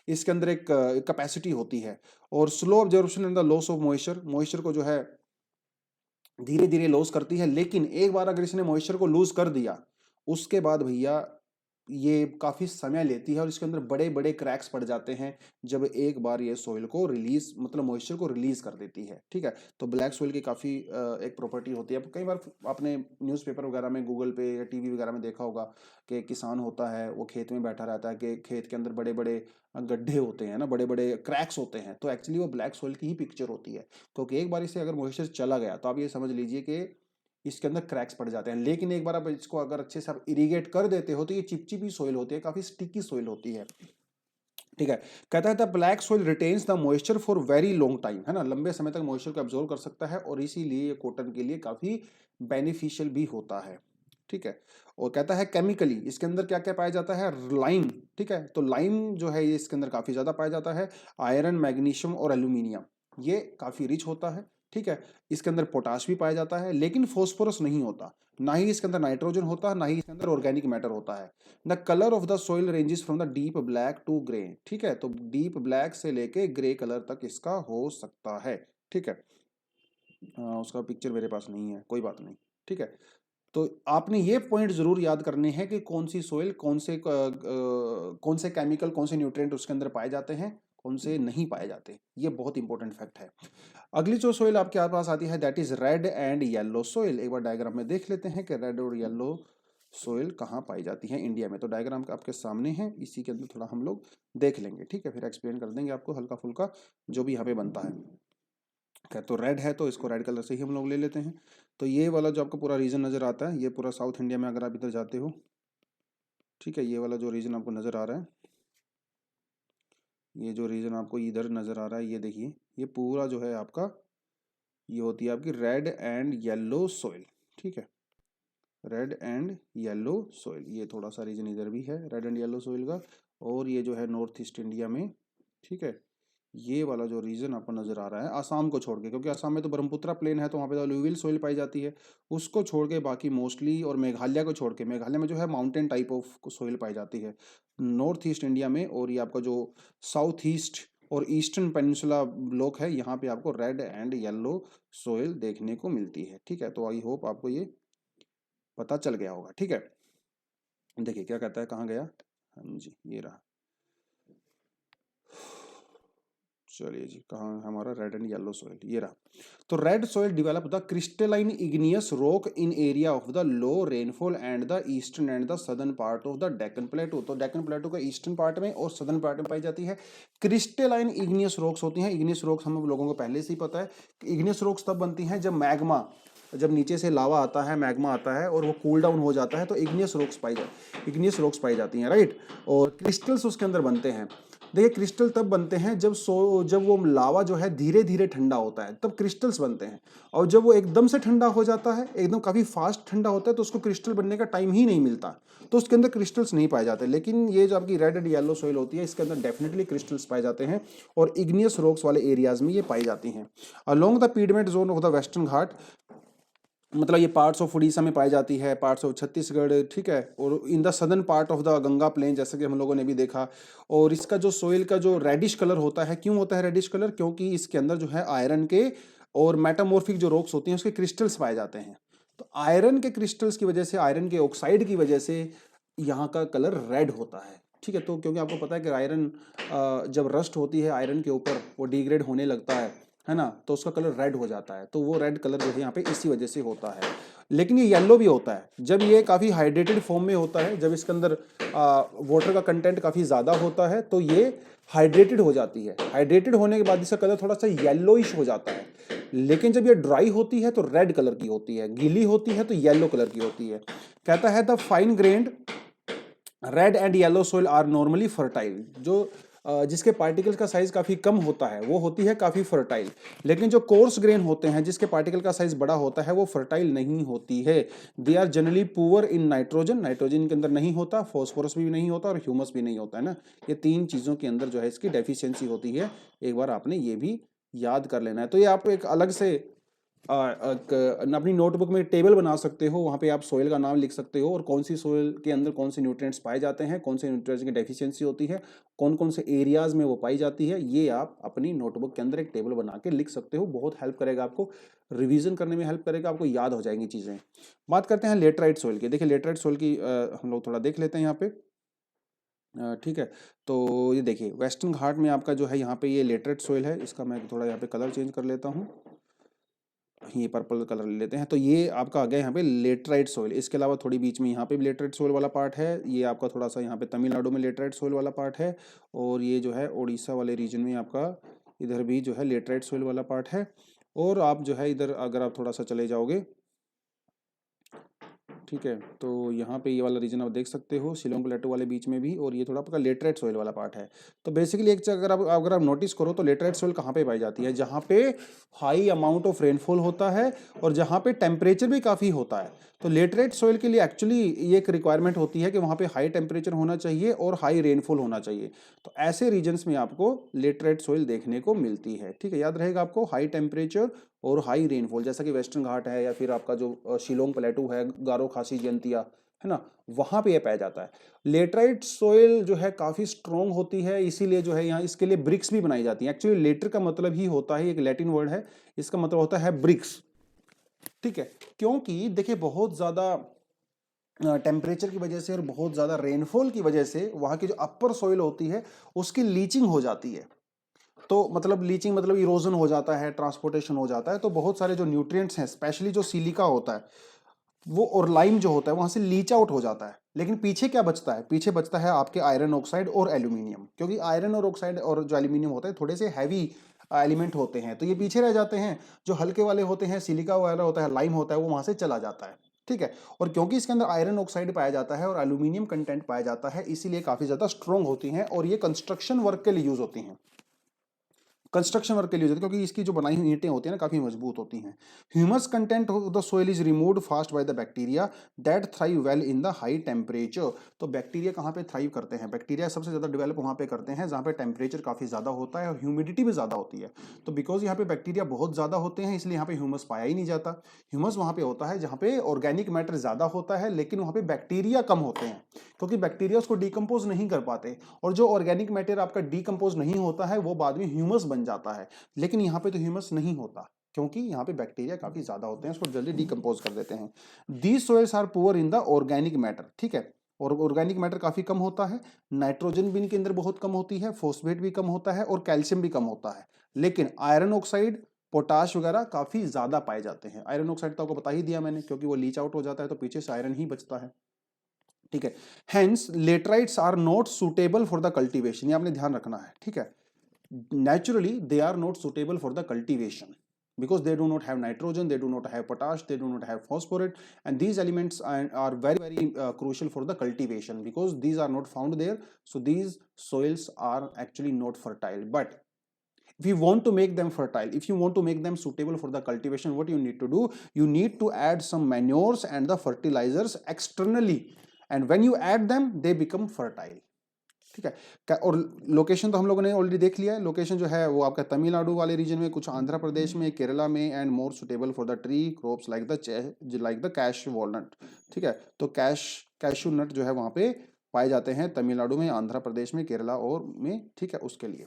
A: इसके अंदर एक कैपेसिटी होती है। और slow observation and the loss of moisture, moisture को जो है धीरे धीरे लॉस करती है। लेकिन एक बार अगर इसने मॉइस्चर को लूज कर दिया, उसके बाद भैया ये काफी समय लेती है और इसके अंदर बड़े बड़े क्रैक्स पड़ जाते हैं जब एक बार ये सोइल को रिलीज, मतलब मॉइस्चर को रिलीज कर देती है। ठीक है। तो ब्लैक सोइल की काफी एक प्रॉपर्टी होती है। कई बार आपने न्यूज़पेपर वगैरह में, गूगल पे या टीवी वगैरह में देखा होगा कि किसान होता है, वो खेत में बैठा रहता है, कि खेत के अंदर बड़े बड़े गड्ढे होते हैं ना, बड़े बड़े क्रैक्स होते हैं, तो एक्चुअली वो ब्लैक सोइल की ही पिक्चर होती है। क्योंकि एक बार इसे अगर मॉइस्चर चला गया तो आप ये समझ लीजिए कि इसके अंदर क्रैक्स पड़ जाते हैं। लेकिन एक बार आप इसको अगर अच्छे से आप इरिगेट कर देते हो तो ये चिपचिपी सोइल होती है, काफी स्टिकी सोइल होती है। ठीक है। कहता है the black soil retains the moisture for very long time, है ना, लंबे समय तक मॉइस्चर को एब्जॉर्ब कर सकता है, और इसीलिए ये कॉटन के लिए काफी बेनिफिशियल भी होता है। ठीक है। और कहता है केमिकली इसके अंदर क्या क्या पाया जाता है, लाइम। ठीक है। तो लाइम जो है ये इसके अंदर काफी ज्यादा पाया जाता है। आयरन, मैग्नीशियम और एल्यूमिनियम ये काफी रिच होता है। ठीक है। इसके अंदर पोटाश भी पाया जाता है, लेकिन फॉस्फोरस नहीं होता। ना ही इसके अंदर नाइट्रोजन होता है, ना ही इसके अंदर ऑर्गेनिक मैटर होता है। The colour of the soil ranges from the deep black to grey. ठीक है। तो डीप ब्लैक से लेके ग्रे कलर तक इसका हो सकता है। ठीक है। उसका पिक्चर मेरे पास नहीं है, कोई बात नहीं। ठीक है। तो आपने ये पॉइंट जरूर याद करने हैं कि कौन सी सोइल, कौन से केमिकल, कौन से न्यूट्रिएंट उसके अंदर पाए जाते हैं, कौन से नहीं पाए जाते। ये बहुत इंपॉर्टेंट फैक्ट है। अगली जो सोइल आपके पास आती है that is red and yellow soil. एक बार डायग्राम में देख लेते हैं कि रेड और येलो सोइल कहाँ पाई जाती है इंडिया में। तो डायग्राम आपके सामने है, इसी के अंदर थोड़ा हम लोग देख लेंगे। ठीक है। फिर एक्सप्लेन कर देंगे आपको हल्का फुल्का जो भी यहाँ पे बनता है। खैर, तो रेड है तो इसको रेड कलर से ही हम लोग ले लेते हैं। तो ये वाला जो आपको पूरा रीजन नज़र आता है, ये पूरा साउथ इंडिया में अगर आप इधर जाते हो, ठीक है, ये वाला जो रीजन आपको नज़र आ रहा है, ये जो रीजन आपको इधर नज़र आ रहा है, ये देखिए, ये पूरा जो है आपका, ये होती है आपकी रेड एंड येलो सॉइल। ठीक है। रेड एंड येलो सॉइल, ये थोड़ा सा रीजन इधर भी है रेड एंड येलो सॉइल का। और ये जो है नॉर्थ ईस्ट इंडिया में, ठीक है, ये वाला जो रीजन आपको नजर आ रहा है आसाम को छोड़ के, क्योंकि आसाम में तो ब्रह्मपुत्रा प्लेन है तो वहाँ पे तो अलूवियल सोइल पाई जाती है, उसको छोड़ के बाकी मोस्टली, और मेघालय को छोड़ के, मेघालय में जो है माउंटेन टाइप ऑफ सोइल पाई जाती है नॉर्थ ईस्ट इंडिया में। और ये आपका जो साउथ ईस्ट और ईस्टर्न पेनिनसुला ब्लॉक है, यहाँ पे आपको रेड एंड येलो सोइल देखने को मिलती है। ठीक है। तो आई होप आपको ये पता चल गया होगा। ठीक है। देखिए क्या कहता है, कहाँ गया, हाँ जी ये रहा। चलिए जी, कहाँ है हमारा रेड एंड येलो सॉइल, ये रहा। तो red soil develop the crystalline igneous rock in area of the low rainfall and the eastern and the southern part of the Deccan प्लेटू। तो डेक्कन प्लेटू का ईस्टर्न पार्ट में और सदर्न पार्ट में पाई जाती है क्रिस्टलाइन इग्नियस रॉक्स होती हैं। इग्नियस रॉक्स हम लोगों को पहले से ही पता है। इग्नियस रॉक्स तब बनती हैं जब मैग्मा, जब नीचे से लावा आता है, मैग्मा आता है और वो कूल डाउन हो जाता है, तो इग्नियस रॉक्स पाई जाती हैं, राइट। और क्रिस्टल्स उसके अंदर बनते हैं। देखिए क्रिस्टल तब बनते हैं जब वो लावा जो है धीरे धीरे ठंडा होता है, तब क्रिस्टल्स बनते हैं। और जब वो एकदम से ठंडा हो जाता है, एकदम काफी फास्ट ठंडा होता है, तो उसको क्रिस्टल बनने का टाइम ही नहीं मिलता, तो उसके अंदर क्रिस्टल्स नहीं पाए जाते। लेकिन ये जो आपकी रेड एंड येलो सॉइल होती है, इसके अंदर डेफिनेटली क्रिस्टल्स पाए जाते हैं, और इग्नियस रॉक्स वाले एरियाज में ये पाई जाती हैं। Along the piedmont zone of the western Ghat, मतलब ये पार्ट्स ऑफ उड़ीसा में पाई जाती है, पार्ट्स ऑफ छत्तीसगढ़, ठीक है, और in the southern part of the Ganga plain, जैसे कि हम लोगों ने भी देखा। और इसका जो सोइल का जो रेडिश कलर होता है, क्यों होता है रेडिश कलर? क्योंकि इसके अंदर जो है आयरन के और मेटामॉर्फिक जो रॉक्स होती हैं उसके क्रिस्टल्स पाए जाते हैं। तो आयरन के क्रिस्टल्स की वजह से, आयरन के ऑक्साइड की वजह से यहाँ का कलर रेड होता है, ठीक है। तो क्योंकि आपको पता है कि आयरन जब रस्ट होती है आयरन के ऊपर, वो डिग्रेड होने लगता है ना, तो उसका कलर रेड हो जाता है। तो वो रेड कलर जो है यहाँ पे इसी वजह से होता है। लेकिन ये येलो भी होता है जब ये काफ़ी हाइड्रेटेड फॉर्म में होता है, जब इसके अंदर वाटर का कंटेंट काफ़ी ज़्यादा होता है तो ये हाइड्रेटेड हो जाती है। हाइड्रेटेड होने के बाद इसका कलर थोड़ा सा येलोइश हो जाता है। लेकिन जब ये ड्राई होती है तो रेड कलर की होती है, गीली होती है तो येलो कलर की होती है। कहता है the fine grained red and yellow soil are normally fertile. जो जिसके पार्टिकल्स का साइज काफ़ी कम होता है वो होती है काफ़ी फर्टाइल। लेकिन जो कोर्स ग्रेन होते हैं जिसके पार्टिकल का साइज बड़ा होता है वो फर्टाइल नहीं होती है। They are generally poor in nitrogen, nitrogen के अंदर नहीं होता, फॉस्फोरस भी नहीं होता और ह्यूमस भी नहीं होता है ना। ये तीन चीज़ों के अंदर जो है इसकी डेफिशिएंसी होती है। एक बार आपने ये भी याद कर लेना है। तो ये आप एक अलग से अपनी नोटबुक में टेबल बना सकते हो, वहाँ पे आप सोइल का नाम लिख सकते हो और कौन सी सोइल के अंदर कौन से न्यूट्रिएंट्स पाए जाते हैं, कौन से न्यूट्रिएंट्स की डेफिशिएंसी होती है, कौन कौन से एरियाज में वो पाई जाती है, ये आप अपनी नोटबुक के अंदर एक टेबल बना के लिख सकते हो। बहुत हेल्प करेगा आपको, रिवीजन करने में हेल्प करेगा, आपको याद हो जाएंगी चीज़ें। बात करते हैं लेटराइट सोइल की। देखिए लेटराइट सोइल की हम लोग थोड़ा देख लेते हैं यहाँ पे, ठीक है। तो ये देखिए वेस्टर्न घाट में आपका जो है यहाँ पे ये लेटराइट सोइल है। इसका मैं थोड़ा यहाँ पे कलर चेंज कर लेता हूँ, ये पर्पल कलर ले लेते हैं। तो ये आपका आ गया यहाँ पे लेटराइट सोइल। इसके अलावा थोड़ी बीच में यहाँ पे भी लेटराइट सोइल वाला पार्ट है। ये आपका थोड़ा सा यहाँ पे तमिलनाडु में लेटराइट सोइल वाला पार्ट है। और ये जो है उड़ीसा वाले रीजन में आपका इधर भी जो है लेटराइट सोइल वाला पार्ट है। और आप जो है इधर अगर आप थोड़ा सा चले जाओगे, ठीक है, तो यहाँ पे ये वाला रीजन आप देख सकते हो, शिलोंग प्लेटो वाले बीच में भी। और ये थोड़ा आपका लेटराइट सोइल वाला पार्ट है। तो बेसिकली एक चीज़ अगर आप नोटिस करो तो लेटराइट सोइल कहाँ पे पाई जाती है? जहाँ पे हाई अमाउंट ऑफ रेनफॉल होता है और जहाँ पे टेम्परेचर भी काफ़ी होता है। तो लेटराइट सोइल के लिए एक्चुअली ये एक रिक्वायरमेंट होती है कि वहाँ पे हाई टेम्परेचर होना चाहिए और हाई रेनफॉल होना चाहिए। तो ऐसे रीजन्स में आपको लेटराइट सोइल देखने को मिलती है, ठीक है। याद रहेगा आपको, हाई टेम्परेचर और हाई रेनफॉल, जैसा कि वेस्टर्न घाट है या फिर आपका जो शिलोंग प्लेटू है, गारो खासी जयंतिया है ना, वहाँ पे ये पाया जाता है। लेटराइट सोइल जो है काफ़ी स्ट्रॉन्ग होती है, इसीलिए जो है यहाँ इसके लिए ब्रिक्स भी बनाई जाती हैं। एक्चुअली लेटर का मतलब ही होता है, एक लैटिन वर्ड है, इसका मतलब होता है ब्रिक्स, ठीक है। क्योंकि देखिए बहुत ज़्यादा टेम्परेचर की वजह से और बहुत ज़्यादा रेनफॉल की वजह से वहाँ की जो अपर सोइल होती है उसकी लीचिंग हो जाती है। तो मतलब लीचिंग मतलब इरोजन हो जाता है, ट्रांसपोर्टेशन हो जाता है। तो बहुत सारे जो न्यूट्रिएंट्स हैं, स्पेशली जो सिलिका होता है वो और लाइम जो होता है वहां से लीच आउट हो जाता है। लेकिन पीछे क्या बचता है? पीछे बचता है आपके आयरन ऑक्साइड और एल्यूमिनियम, क्योंकि आयरन और ऑक्साइड और जो एल्यूमिनियम होता है थोड़े से हैवी एलिमेंट होते हैं, तो ये पीछे रह जाते हैं। जो हल्के वाले होते हैं, सिलिका वाला होता है, लाइम होता है, वो वहां से चला जाता है, ठीक है। और क्योंकि इसके अंदर आयरन ऑक्साइड पाया जाता है और एल्यूमिनियम कंटेंट पाया जाता है, इसीलिए काफी ज्यादा स्ट्रॉन्ग होती हैं और ये कंस्ट्रक्शन वर्क के लिए यूज होती हैं, कंस्ट्रक्शन वर्क के लिए होती है, क्योंकि इसकी जो बनाई हुई ईंटें होती हैं ना काफी मजबूत होती हैं। Humus content of the soil is removed fast by the bacteria that thrive well in the high temperature. तो बैक्टीरिया कहाँ पे थ्राइव करते हैं? बैक्टीरिया सबसे ज्यादा डेवलप वहाँ पे करते हैं जहाँ पे टेम्परेचर काफी ज्यादा होता है और ह्यूमिडिटी भी ज्यादा होती है। तो बिकॉज यहाँ पे बैक्टीरिया बहुत ज्यादा होते हैं इसलिए यहाँ पे ह्यूमस पाया ही नहीं जाता। ह्यूमस वहाँ पे होता है जहाँ पे ऑर्गेनिक मैटर ज्यादा होता है, लेकिन वहाँ पे बैक्टीरिया कम होते हैं, क्योंकि बैक्टीरिया उसको डिकम्पोज नहीं कर पाते। और जो ऑर्गेनिक मैटर आपका डिकम्पोज नहीं होता है वो बाद में ह्यूमस बन जाता है। लेकिन यहाँ पे तो ह्यूमस नहीं होता, क्योंकि यहाँ पे बैक्टीरिया काफी ज्यादा होते हैं, उसको जल्दी डिकम्पोज कर देते हैं। These soils are poor in the organic matter, ठीक है। और ऑर्गेनिक मैटर काफी कम होता है, नाइट्रोजन भी इनके अंदर बहुत कम होती है, फॉस्फेट भी कम होता है और कैल्शियम भी कम होता है। लेकिन आयरन ऑक्साइड, पोटाश वगैरह काफी ज्यादा पाए जाते हैं। आयरन ऑक्साइड तो आपको बता ही दिया मैंने, क्योंकि वो लीच आउट हो जाता है तो पीछे से आयरन ही बचता है, ठीक है। Hence laterites are not suitable for the cultivation, ये आपने ध्यान रखना है, ठीक है। Naturally they are not suitable for the cultivation because they do not have nitrogen, they do not have potash, they do not have phosphorus, and these elements are very crucial for the cultivation because these are not found there. So these soils are actually not fertile. But if you want to make them fertile, if you want to make them suitable for the cultivation, what you need to do, you need to add some manures and the fertilizers externally, and when you add them they become fertile. ठीक है। और location तो हम लोगों ने already देख लिया है। लोकेशन जो है वो आपका तमिलनाडु वाले रीजन में, कुछ आंध्र प्रदेश में, केरला में, and more suitable for the tree crops like the cash walnut. ठीक है, तो कैशू नट जो है वहाँ पे पाए जाते हैं तमिलनाडु में, आंध्र प्रदेश में, केरला और में। ठीक है, उसके लिए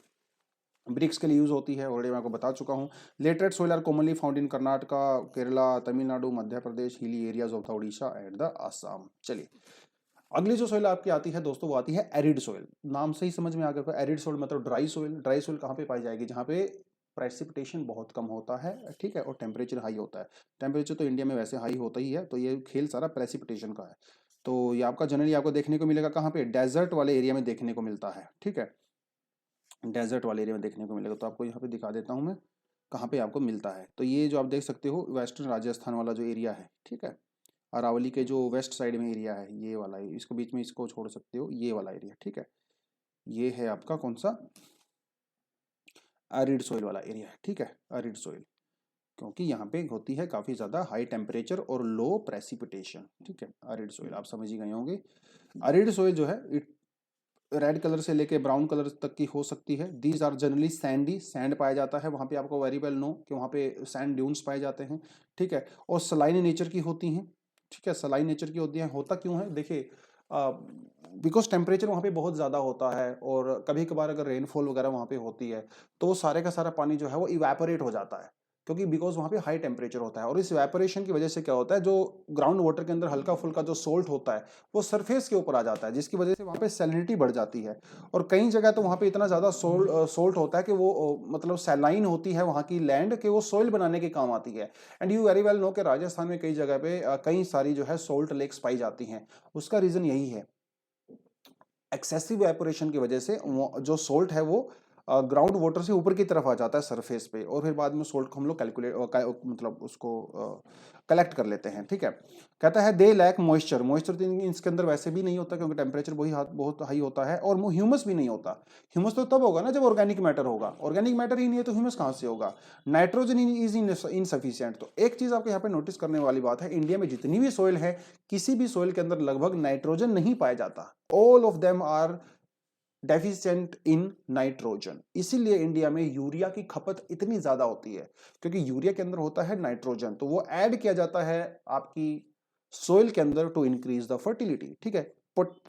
A: ब्रिक्स के लिए यूज होती है, ऑलरेडी मैं आपको बता चुका हूँ। Laterite soil are commonly found in Karnataka, Kerala, Tamil Nadu, Madhya Pradesh, hilly areas of the Orissa and the Assam. चलिए, अगली जो सोइल आपकी आती है दोस्तों, वो आती है एरिड सोइल। नाम से ही समझ में आ गया, एरिड सोइल मतलब ड्राई सोइल। ड्राई सोइल कहाँ पे पाई जाएगी? जहाँ पे प्रेसिपिटेशन बहुत कम होता है, ठीक है, और टेम्परेचर हाई होता है। टेम्परेचर तो इंडिया में वैसे हाई होता ही है, तो ये खेल सारा प्रेसिपिटेशन का है। तो ये आपका जनरली आपको देखने को मिलेगा कहाँ पे? डेजर्ट वाले एरिया में देखने को मिलता है। ठीक है, डेजर्ट वाले एरिया में देखने को मिलेगा। तो आपको यहाँ पे दिखा देता हूँ मैं कहाँ पे आपको मिलता है। तो ये जो आप देख सकते हो वेस्टर्न राजस्थान वाला जो एरिया है, ठीक है, अरावली के जो वेस्ट साइड में एरिया है, ये वाला है, इसको बीच में इसको छोड़ सकते हो, ये वाला एरिया। ठीक है, ये है आपका कौन सा? एरिड सोइल वाला एरिया है। ठीक है, एरिड सोइल, क्योंकि यहाँ पे होती है काफ़ी ज़्यादा हाई टेम्परेचर और लो प्रेसिपिटेशन। ठीक है, एरिड सोइल आप समझ ही गए होंगे। एरिड सोइल जो है इट रेड कलर से लेके ब्राउन कलर तक की हो सकती है। These are generally sandy, sand पाया जाता है वहाँ पे, आपको वेरी वेल नो कि वहाँ पे सैंड ड्यून्स पाए जाते हैं। ठीक है, और सलाइन नेचर की होती हैं। ठीक है, सलाइन नेचर की होती हैं। होता क्यों है? देखिए, बिकॉज टेम्परेचर वहाँ पे बहुत ज़्यादा होता है, और कभी कभार अगर रेनफॉल वगैरह वहाँ पे होती है तो सारे का सारा पानी जो है वो इवेपोरेट हो जाता है, क्योंकि बिकॉज वहाँ पे हाई टेम्परेचर होता है। और इस इवेपोरेशन की वजह से क्या होता है, जो ग्राउंड वाटर के अंदर हल्का फुल्का जो सोल्ट होता है वो सरफेस के ऊपर आ जाता है, जिसकी वजह से वहाँ पे सैलिनिटी बढ़ जाती है। और कई जगह तो वहाँ पे इतना ज़्यादा सोल्ट होता है कि वो मतलब सैलाइन होती है वहाँ की लैंड, कि वो सोइल बनाने के काम आती है। And you very well know कि राजस्थान में कई जगह पे कई सारी जो है सोल्ट लेक्स पाई जाती हैं। उसका रीज़न यही है, एक्सेसिव एवापोरेशन की वजह से जो सोल्ट है वो ग्राउंड वाटर से ऊपर की तरफ आ जाता है सरफेस पे, और फिर बाद में सोल्ट को हम लोग मतलब उसको कलेक्ट कर लेते हैं। ठीक है, कहता है दे लैक मॉइस्चर। मॉइस्चर तो इसके अंदर वैसे भी नहीं होता, क्योंकि टेम्परेचर बहुत हाई होता है, और ह्यूमस भी नहीं होता। ह्यूमस तो तब होगा ना जब ऑर्गेनिक मैटर होगा, ऑर्गेनिक मैटर ही नहीं है तो ह्यूमस कहाँ से होगा? Nitrogen is insufficient. तो एक चीज आपको यहाँ पे नोटिस करने वाली बात है, इंडिया में जितनी भी सोइल है, किसी भी सोइल के अंदर लगभग नाइट्रोजन नहीं पाया जाता। All of them are deficient in nitrogen. इसीलिए इंडिया में यूरिया की खपत इतनी ज्यादा होती है, क्योंकि यूरिया के अंदर होता है नाइट्रोजन, तो वो ऐड किया जाता है आपकी सोइल के अंदर टू इंक्रीज द फर्टिलिटी। ठीक है,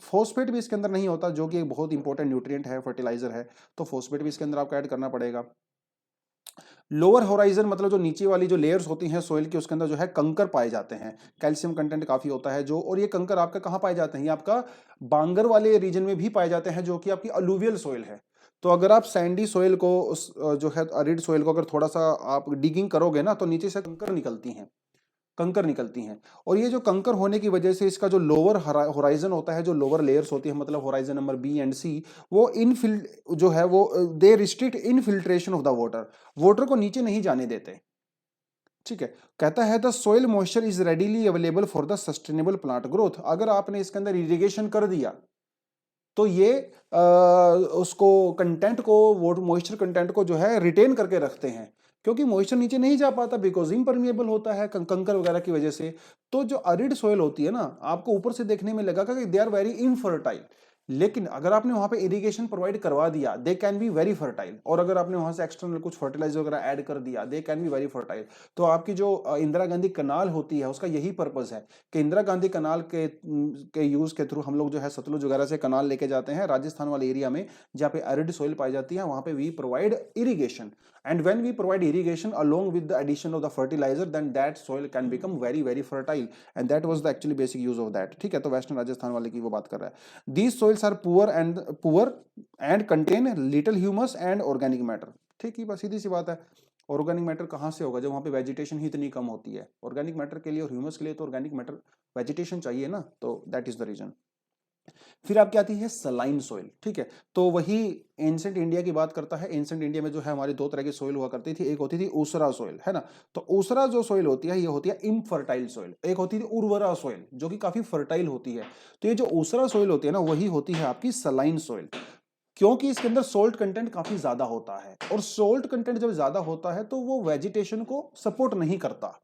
A: फॉस्फेट भी इसके अंदर नहीं होता, जो कि एक बहुत इंपॉर्टेंट न्यूट्रिएंट है, फर्टिलाइजर है, तो फॉस्फेट भी इसके अंदर आपको ऐड करना पड़ेगा। लोअर होराइजन मतलब जो नीचे वाली जो लेयर्स होती हैं सोइल की, उसके अंदर जो है कंकर पाए जाते हैं, कैल्शियम कंटेंट काफी होता है जो, और ये कंकर आपका कहाँ पाए जाते हैं? ये आपका बांगर वाले रीजन में भी पाए जाते हैं, जो कि आपकी अलुवियल सोइल है। तो अगर आप सैंडी सोइल को जो है अरिड सोइल को अगर थोड़ा सा आप डिगिंग करोगे ना, तो नीचे से कंकर निकलती हैं, कंकर निकलती हैं। और ये जो कंकर होने की वजह से इसका जो लोअर होराइजन होता है, जो लोअर लेयर्स होती है, मतलब horizon number B and C, वो इनफिल जो है वो they restrict infiltration of the water, water को नीचे नहीं जाने देते। ठीक है, कहता है the soil moisture is readily available for the sustainable plant growth. अगर आपने इसके अंदर इरिगेशन कर दिया तो ये उसको कंटेंट को, वो मॉइस्चर कंटेंट को जो है रिटेन करके रखते हैं, क्योंकि मॉइस्चर नीचे नहीं जा पाता, बिकॉज इम्परमिएबल होता है कंकर वगैरह की वजह से। तो जो अरिड सोइल होती है ना, आपको ऊपर से देखने में लगेगा कि दे आर वेरी इनफर्टाइल, लेकिन अगर आपने वहां पे इरिगेशन प्रोवाइड करवा दिया, they can be very fertile. और अगर आपने वहां से एक्सटर्नल कुछ फर्टिलाइजर वगैरह ऐड कर दिया, they can be very fertile. तो आपकी जो इंदिरा गांधी कनाल होती है, उसका यही पर्पज है कि इंदिरा गांधी कनाल के यूज के थ्रू हम लोग जो है सतलुज वगैरह से कनाल लेके जाते हैं राजस्थान वाले एरिया में, जहाँ पे एरिड सोइल पाई जाती है, वहां पे we provide irrigation. And when we provide irrigation along with the addition of the fertilizer, then that soil can become very very fertile, and that was the actually basic use of that। ठीक है, तो western Rajasthan वाले की वो बात कर रहा है। These soils are poor and contain little humus and organic matter। ठीक है, बस सीधी सी बात है। ऑर्गेनिक मैटर कहाँ से होगा जब वहाँ पे वेजिटेशन ही इतनी कम होती है? ऑर्गेनिक मैटर के लिए और ह्यूमस के लिए तो ऑर्गेनिक मैटर वेजिटेशन चाहिए ना, तो दैट इज द रीजन। फिर आपकी आती है सलाइन सोइल। ठीक है, तो वही एंशिएंट इंडिया की बात करता है। एंशिएंट इंडिया में जो है हमारी दो तरह की सोइल हुआ करती थी, एक होती थी ऊसरा सोइल, है ना। तो ऊसरा जो सोइल होती है ये होती है इनफर्टाइल सोइल, एक होती थी उर्वरा सोइल जो कि काफी फर्टाइल होती है। तो ये जो ऊसरा सोइल होती है ना, वही होती है आपकी सलाइन सोइल, क्योंकि इसके अंदर सोल्ट कंटेंट काफी ज्यादा होता है, और सोल्ट कंटेंट जब ज्यादा होता है तो वो वेजिटेशन को सपोर्ट नहीं करता।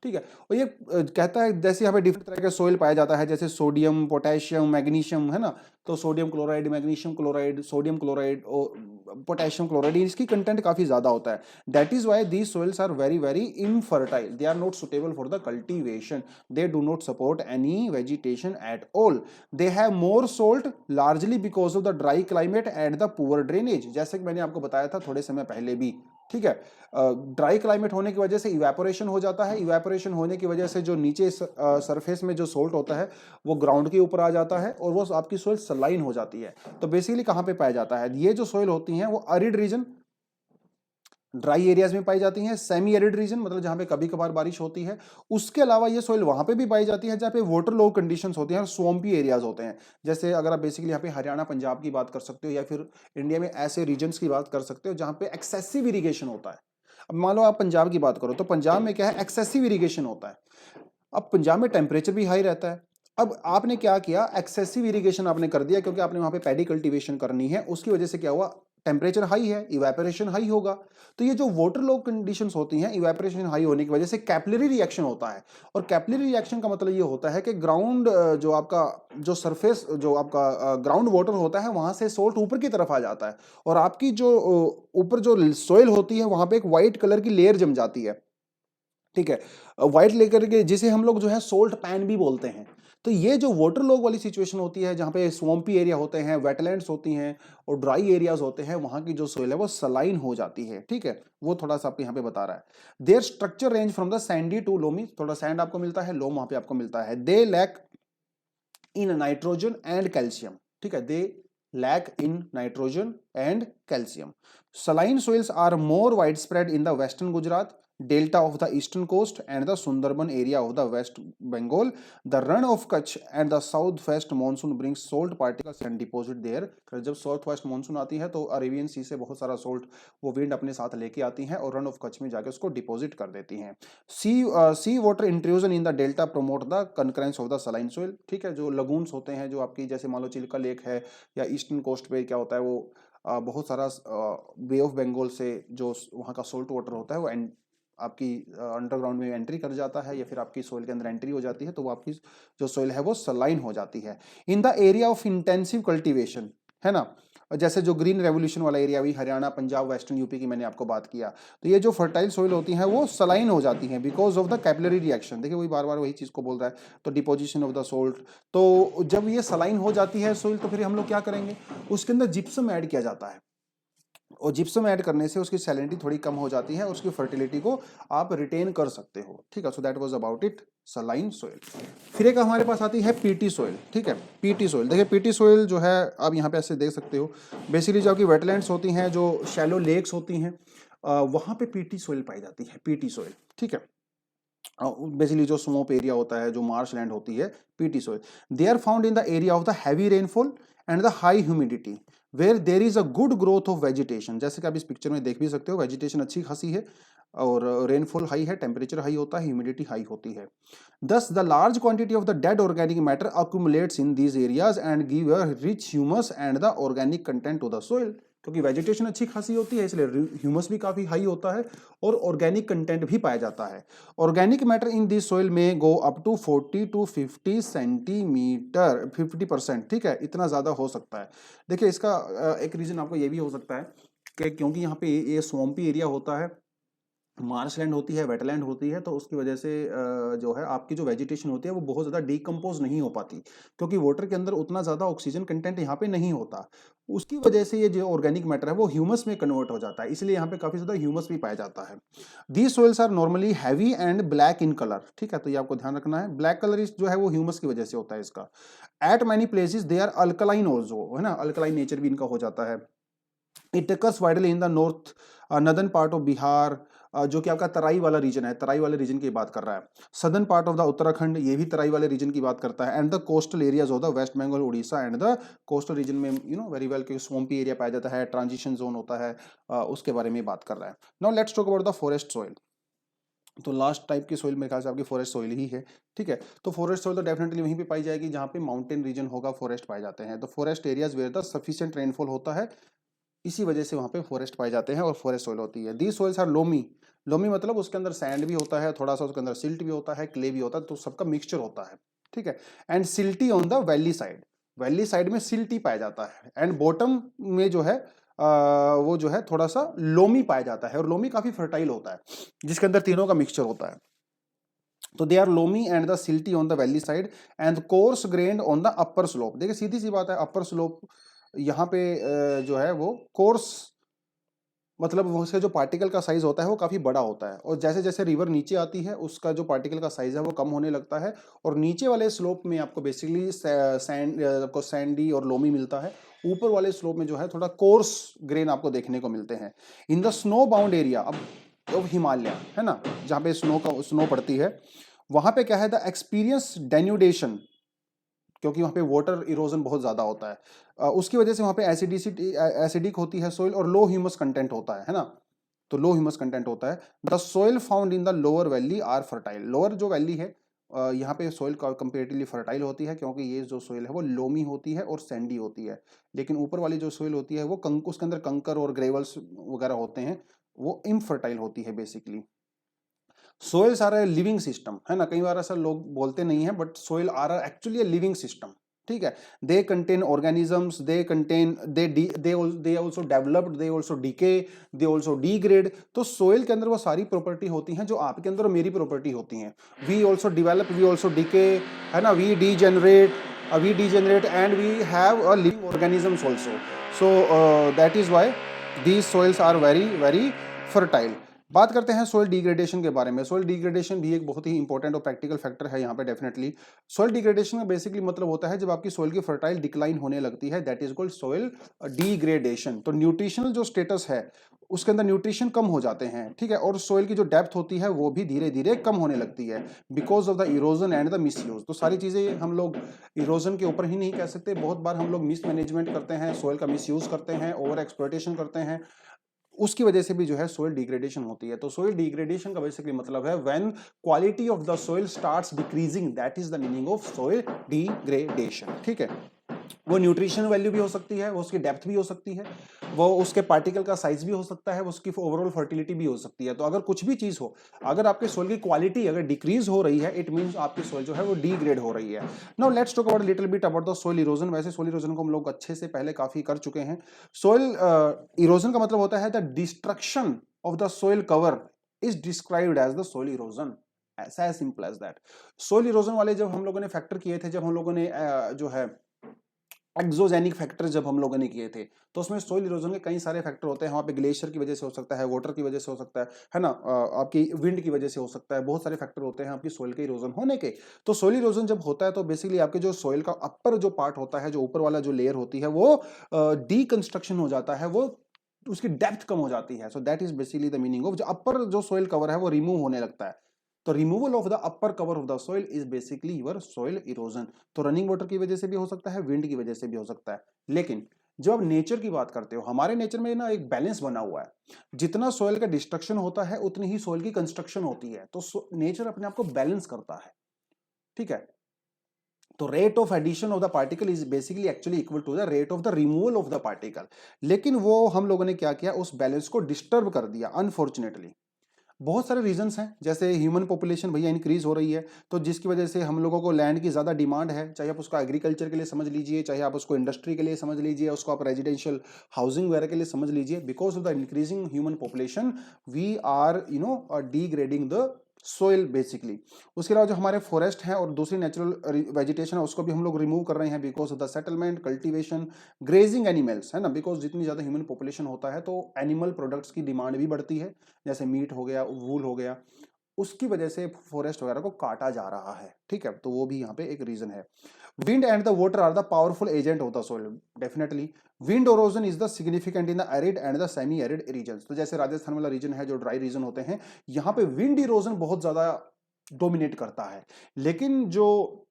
A: ठीक है। और ये कहता है जैसे यहाँ पे डिफरेंट तरह का सोइल पाया जाता है, जैसे सोडियम, पोटेशियम, मैग्नीशियम, है ना। तो sodium chloride, magnesium chloride, sodium chloride और पोटेशियम क्लोराइड, इसकी कंटेंट काफी ज्यादा होता है। That is why these soils are very very infertile, they are not suitable for the cultivation, they do not support any vegetation at all, they have more salt largely because of the dry climate and the poor drainage, जैसे कि मैंने आपको बताया था थोड़े समय पहले भी, ठीक है। ड्राई क्लाइमेट होने की वजह से इवेपोरेशन हो जाता है, इवेपोरेशन होने की वजह से जो नीचे सरफेस में जो सोल्ट होता है वो ग्राउंड के ऊपर आ जाता है और वो आपकी सोइल सलाइन हो जाती है। तो बेसिकली कहां पे पाया जाता है, ये जो सोइल होती हैं वो अरिड रीजन, ड्राई एरियाज में पाई जाती हैं, सेमी एरिड रीजन मतलब जहां पे कभी कभार बारिश होती है। उसके अलावा ये सोइल वहां पे भी पाई जाती है जहां पे वाटर लो कंडीशंस होती हैं और स्वम्पी एरियाज होते हैं। जैसे अगर आप बेसिकली यहाँ पे हरियाणा पंजाब की बात कर सकते हो या फिर इंडिया में ऐसे रीजन्स की बात कर सकते हो जहां पे एक्सेसिव इरिगेशन होता है। अब मान लो आप पंजाब की बात करो तो पंजाब में क्या है, एक्सेसिव इरिगेशन होता है। अब पंजाब में टेम्परेचर भी हाई रहता है। अब आपने क्या किया, एक्सेसिव इरिगेशन आपने कर दिया क्योंकि आपने वहां पे पैडी कल्टीवेशन करनी है, उसकी वजह से क्या हुआ, टेम्परेचर हाई है, इवेपोरेशन हाई होगा। तो ये जो वाटर लो कंडीशंस होती हैं, इवेपोरेशन हाई होने की वजह से कैपिलरी रिएक्शन होता है। और कैपिलरी रिएक्शन का मतलब ये होता है कि ग्राउंड जो आपका जो सरफेस जो आपका ग्राउंड वाटर होता है वहां से सोल्ट ऊपर की तरफ आ जाता है और आपकी जो ऊपर जो सोइल होती है वहां पे एक व्हाइट कलर की लेयर जम जाती है, ठीक है। व्हाइट लेकर के जिसे हम लोग जो है सोल्ट पैन भी बोलते हैं। तो ये जो वाटर लॉग वाली सिचुएशन होती है जहां पे स्वम्पी एरिया होते हैं, वेटलैंड्स होती हैं और ड्राई एरियाज होते हैं, वहां की जो सोइल है वो सलाइन हो जाती है, ठीक है। वो थोड़ा सा आपको यहाँ पे बता रहा है। Their structure range from the sandy to loamy, थोड़ा सैंड आपको मिलता है, लोम वहां पे आपको मिलता है। They lack in nitrogen and calcium, ठीक है, they lack in nitrogen and calcium. Saline soils are more widespread in the western Gujarat, delta of the eastern coast and the Sundarban area of the West Bengal. The run of Kutch and the southwest monsoon brings salt particles and deposit there. जब south west monsoon आती है तो Arabian सी से बहुत सारा salt वो wind अपने साथ लेके आती हैं और रन ऑफ कच्छ में जाके उसको डिपॉजिट कर देती हैं। Sea water intrusion in the delta promote the concurrence of the saline soil, ठीक है। जो लगून्स होते हैं जो आपकी जैसे मान लो चिल्का लेक है या ईस्टर्न कोस्ट पे क्या होता है वो बहुत सारा बे ऑफ बंगाल से जो वहाँ का सोल्ट वाटर होता है वो आपकी अंडरग्राउंड में एंट्री कर जाता है या फिर आपकी सोइल के अंदर एंट्री हो जाती है, तो वो आपकी जो सोइल है वो सलाइन हो जाती है। In the area of intensive cultivation, है ना, जैसे जो ग्रीन रेवोल्यूशन वाला एरिया भी हरियाणा पंजाब वेस्टर्न यूपी की मैंने आपको बात किया, तो ये जो फर्टाइल सोइल होती हैं वो सलाइन हो जाती हैं because of the capillary reaction. देखिए वही बार बार वही चीज को बोल रहा है, तो डिपोजिशन ऑफ द सोल्ट। तो जब ये सलाइन हो जाती है सोइल तो फिर हम लोग क्या करेंगे, उसके अंदर जिप्सम ऐड किया जाता है और जिप्सम ऐड करने से उसकी सैलिनिटी थोड़ी कम हो जाती है और उसकी फर्टिलिटी को आप रिटेन कर सकते हो, ठीक है। So that was about it saline soil. फिर एक हमारे पास आती है पीटी सोइल, ठीक है। पीटी सोइल, देखिए पीटी सोइल जो है आप यहाँ पे ऐसे देख सकते हो, बेसिकली जो आपकी वेटलैंड्स होती हैं, जो शैलो लेक्स होती हैं, वहाँ पे पीटी सोइल पाई जाती है, पीटी सोइल, ठीक है। बेसिकली जो स्मोप एरिया होता है, जो मार्श लैंड होती है, peaty soil, they are found in the area of the heavy rainfall and the high humidity where there is a good growth of vegetation. जैसे कि आप इस पिक्चर में देख भी सकते हो, वेजिटेशन अच्छी खासी है और रेनफॉल हाई है, टेम्परेचर हाई होता है, ह्यूमिडिटी हाई होती है। Thus, the large quantity of the dead organic matter accumulates in these areas and give a rich humus and the organic content to the soil. क्योंकि vegetation अच्छी खासी होती है इसलिए ह्यूमस भी काफी हाई होता है और ऑर्गेनिक कंटेंट भी पाया जाता है। Organic matter in this soil में go up to 40 to 50 centimetre, 50%, ठीक है, इतना ज्यादा हो सकता है। देखिए इसका एक रीजन आपको ये भी हो सकता है कि क्योंकि यहाँ पे ये स्वम्पी एरिया होता है, मार्शलैंड होती है, वेटलैंड होती है, तो उसकी वजह से जो है आपकी जो वेजिटेशन होती है वो बहुत ज़्यादा डिकम्पोज नहीं हो पाती क्योंकि वाटर के अंदर उतना ज़्यादा ऑक्सीजन कंटेंट यहाँ पे नहीं होता। उसकी वजह से ये जो ऑर्गेनिक मैटर है वो ह्यूमस में कन्वर्ट हो जाता है, इसलिए यहाँ पे काफ़ी ज़्यादा ह्यूमस भी पाया जाता है। These soils are normally heavy and black in colour, ठीक है, तो ये आपको ध्यान रखना है। ब्लैक कलर जो है वो ह्यूमस की वजह से होता है इसका। At many places they are alkaline also, है ना, अल्कलाइन नेचर भी इनका हो जाता है। It occurs widely in the northern part of Bihar, जो कि आपका तराई वाला रीजन है, तराई वाले रीजन की बात कर रहा है। Southern part of the Uttarakhand, ये भी तराई वाले रीजन की बात करता है। And the coastal areas of the West Bengal, Orissa and the coastal region में वेरी वेल क्योंकि स्वम्पी एरिया पाया जाता है, ट्रांजिशन जोन होता है, उसके बारे में बात कर रहा है। Now let's talk about the forest soil. तो लास्ट टाइप की सोइल मेरे ख्याल से आपकी फॉरेस्ट सोइल ही है, ठीक है। तो फॉरेस्ट सोइल तो डेफिनेटली वहीं पे पाई जाएगी जहाँ पे माउंटेन रीजन होगा, फॉरेस्ट पाए जाते हैं। तो forest areas where the sufficient rainfall होता है, इसी वजह से वहां पे फॉरेस्ट पाए जाते हैं और फॉरेस्ट सोइल होती है। These soils are loamy, loamy मतलब उसके अंदर सैंड भी होता है, थोड़ा सा उसके अंदर सिल्ट भी होता है, क्ले भी होता है, तो सबका मिक्सचर होता है, ठीक है। And silty on the valley side, valley side में सिल्टी पाया जाता है। एंड बॉटम में जो है वो जो है थोड़ा सा लोमी पाया जाता है, और लोमी काफी फर्टाइल होता है जिसके अंदर तीनों का मिक्सचर होता है। तो they are loamy and the silty on the valley side and coarse grained on the upper slope. देखिए सीधी सी बात है, अपर स्लोप यहाँ पे जो है वो कोर्स मतलब उसका जो पार्टिकल का साइज होता है वो काफी बड़ा होता है, और जैसे जैसे रिवर नीचे आती है उसका जो पार्टिकल का साइज है वो कम होने लगता है, और नीचे वाले स्लोप में आपको बेसिकली सैंड आपको सैंडी और लोमी मिलता है, ऊपर वाले स्लोप में जो है थोड़ा कोर्स ग्रेन आपको देखने को मिलते हैं। In the snow bound area अब हिमालय है ना, जहाँ पे स्नो पड़ती है, वहां पे क्या है द एक्सपीरियंस डेन्यूडेशन, क्योंकि वहाँ पे वाटर इरोजन बहुत ज़्यादा होता है, उसकी वजह से वहाँ पे एसिडिक होती है सोइल, और लो ह्यूमस कंटेंट होता है ना, तो लो ह्यूमस कंटेंट होता है। The soil found in the lower valley are fertile, lower जो वैली है यहाँ पे सोइल कंपेरेटिवली फर्टाइल होती है, क्योंकि ये जो सोइल है वो लोमी होती है और सैंडी होती है। लेकिन ऊपर वाली जो सोइल होती है वो उसके अंदर कंकर और ग्रेवल्स वगैरह होते हैं, वो इनफर्टाइल होती है basically. Soils are a living system, है ना, कई बार ऐसा लोग बोलते नहीं है, but soil are actually a living system, ठीक है। They contain organisms, they contain they also developed, they also decay, they also degrade. तो सोइल के अंदर वो सारी प्रॉपर्टी होती हैं जो आपके अंदर और मेरी प्रॉपर्टी होती हैं। We also develop, we also decay, है ना, we degenerate and we have a living organisms also. So that is why these soils are very very fertile. बात करते हैं सोइल डिग्रेडेशन के बारे में। सोइल डिग्रेडेशन भी एक बहुत ही इंपॉर्टेंट और प्रैक्टिकल फैक्टर है यहाँ पे डेफिनेटली। सोइल डिग्रेडेशन का बेसिकली मतलब होता है जब आपकी सोइल की फर्टाइल डिक्लाइन होने लगती है, that is called soil degradation. तो न्यूट्रिशनल जो स्टेटस है उसके अंदर न्यूट्रिशन कम हो जाते हैं, ठीक है, और सोइल की जो डेप्थ होती है वो भी धीरे धीरे कम होने लगती है because of the erosion and the misuse. तो सारी चीजें हम लोग इरोजन के ऊपर ही नहीं कह सकते, बहुत बार हम लोग मिसमैनेजमेंट करते हैं, सोइल का मिसयूज करते हैं, ओवर एक्सप्लॉयटेशन करते हैं, उसकी वजह से भी जो है सोइल डिग्रेडेशन होती है। तो सोइल डिग्रेडेशन का बेसिकली मतलब है when quality of the soil starts decreasing, that is the meaning of soil degradation, ठीक है। वो न्यूट्रिशन वैल्यू भी हो सकती है, वो उसकी डेप्थ भी हो सकती है, वो उसके पार्टिकल का साइज भी हो सकता है, वो उसकी ओवरऑल फर्टिलिटी भी हो सकती है। तो अगर कुछ भी चीज हो, अगर आपके सोइल की क्वालिटी अगर डिक्रीज हो रही है, इट मींस आपकी सोइल जो है वो डिग्रेड हो रही है। Now let's talk about little bit about the soil erosion. वैसे सोइल इरोजन को हम लोग अच्छे से पहले काफी कर चुके हैं। सोइल इरोजन का मतलब होता है the destruction of the soil cover is described as the soil erosion, ऐसा simple as that. Soil erosion वाले जब हम लोगों ने फैक्टर किए थे, जब हम लोगों ने जो है एक्सोजेनिक फैक्टर जब हम लोगों ने किए थे, तो उसमें सोइल इरोजन के कई सारे फैक्टर होते हैं। वहाँ पे ग्लेशियर की वजह से हो सकता है, वाटर की वजह से हो सकता है ना, आपकी विंड की वजह से हो सकता है, बहुत सारे फैक्टर होते हैं आपकी सोइल के इरोजन होने के। तो सोइल इरोजन जब होता है तो बेसिकली आपके जो सोइल का अपर जो पार्ट होता है, जो ऊपर वाला जो लेयर होती है, वो डीकंस्ट्रक्शन हो जाता है, वो उसकी डेप्थ कम हो जाती है। So that is basically the meaning of जो अपर जो सोइल कवर है वो रिमूव होने लगता है। तो removal of the upper cover of the soil is basically your soil erosion. तो रनिंग वाटर की वजह से भी हो सकता है, विंड की वजह से भी हो सकता है। लेकिन जब आप नेचर की बात करते हो, हमारे नेचर में ना एक बैलेंस बना हुआ है, जितना सोइल का डिस्ट्रक्शन होता है उतनी ही सोइल की कंस्ट्रक्शन होती है। तो नेचर अपने आप को बैलेंस करता है, ठीक है। तो rate of addition of the particle is basically actually equal to the rate of the removal of the particle. लेकिन वो हम लोगों ने क्या किया, उस बैलेंस को डिस्टर्ब कर दिया अनफॉर्चुनेटली। बहुत सारे रीजंस हैं, जैसे ह्यूमन पॉपुलेशन भैया इंक्रीज हो रही है, तो जिसकी वजह से हम लोगों को लैंड की ज़्यादा डिमांड है, चाहे आप उसको एग्रीकल्चर के लिए समझ लीजिए, चाहे आप उसको इंडस्ट्री के लिए समझ लीजिए, उसको आप रेजिडेंशियल हाउसिंग वगैरह के लिए समझ लीजिए। Because of the increasing human population we are degrading the soil basically. उसके अलावा जो हमारे फॉरेस्ट हैं और दूसरी नेचुरल वेजिटेशन है उसको भी हम लोग रिमूव कर रहे हैं because of the settlement, cultivation, grazing animals, है ना, बिकॉज जितनी ज़्यादा ह्यूमन पॉपुलेशन होता है तो एनिमल प्रोडक्ट्स की डिमांड भी बढ़ती है, जैसे मीट हो गया, वूल हो गया, उसकी वजह से फॉरेस्ट वगैरह को काटा जा रहा है, ठीक है। तो वो भी यहाँ पे एक रीजन है। Wind and the water are the powerful agent of the soil, definitely. Wind erosion is the significant in the arid and the semi arid region. तो जैसे राजस्थान वाला रीजन है जो ड्राई रीजन होते हैं, यहाँ पे विंड इरोजन बहुत ज्यादा डोमिनेट करता है। लेकिन जो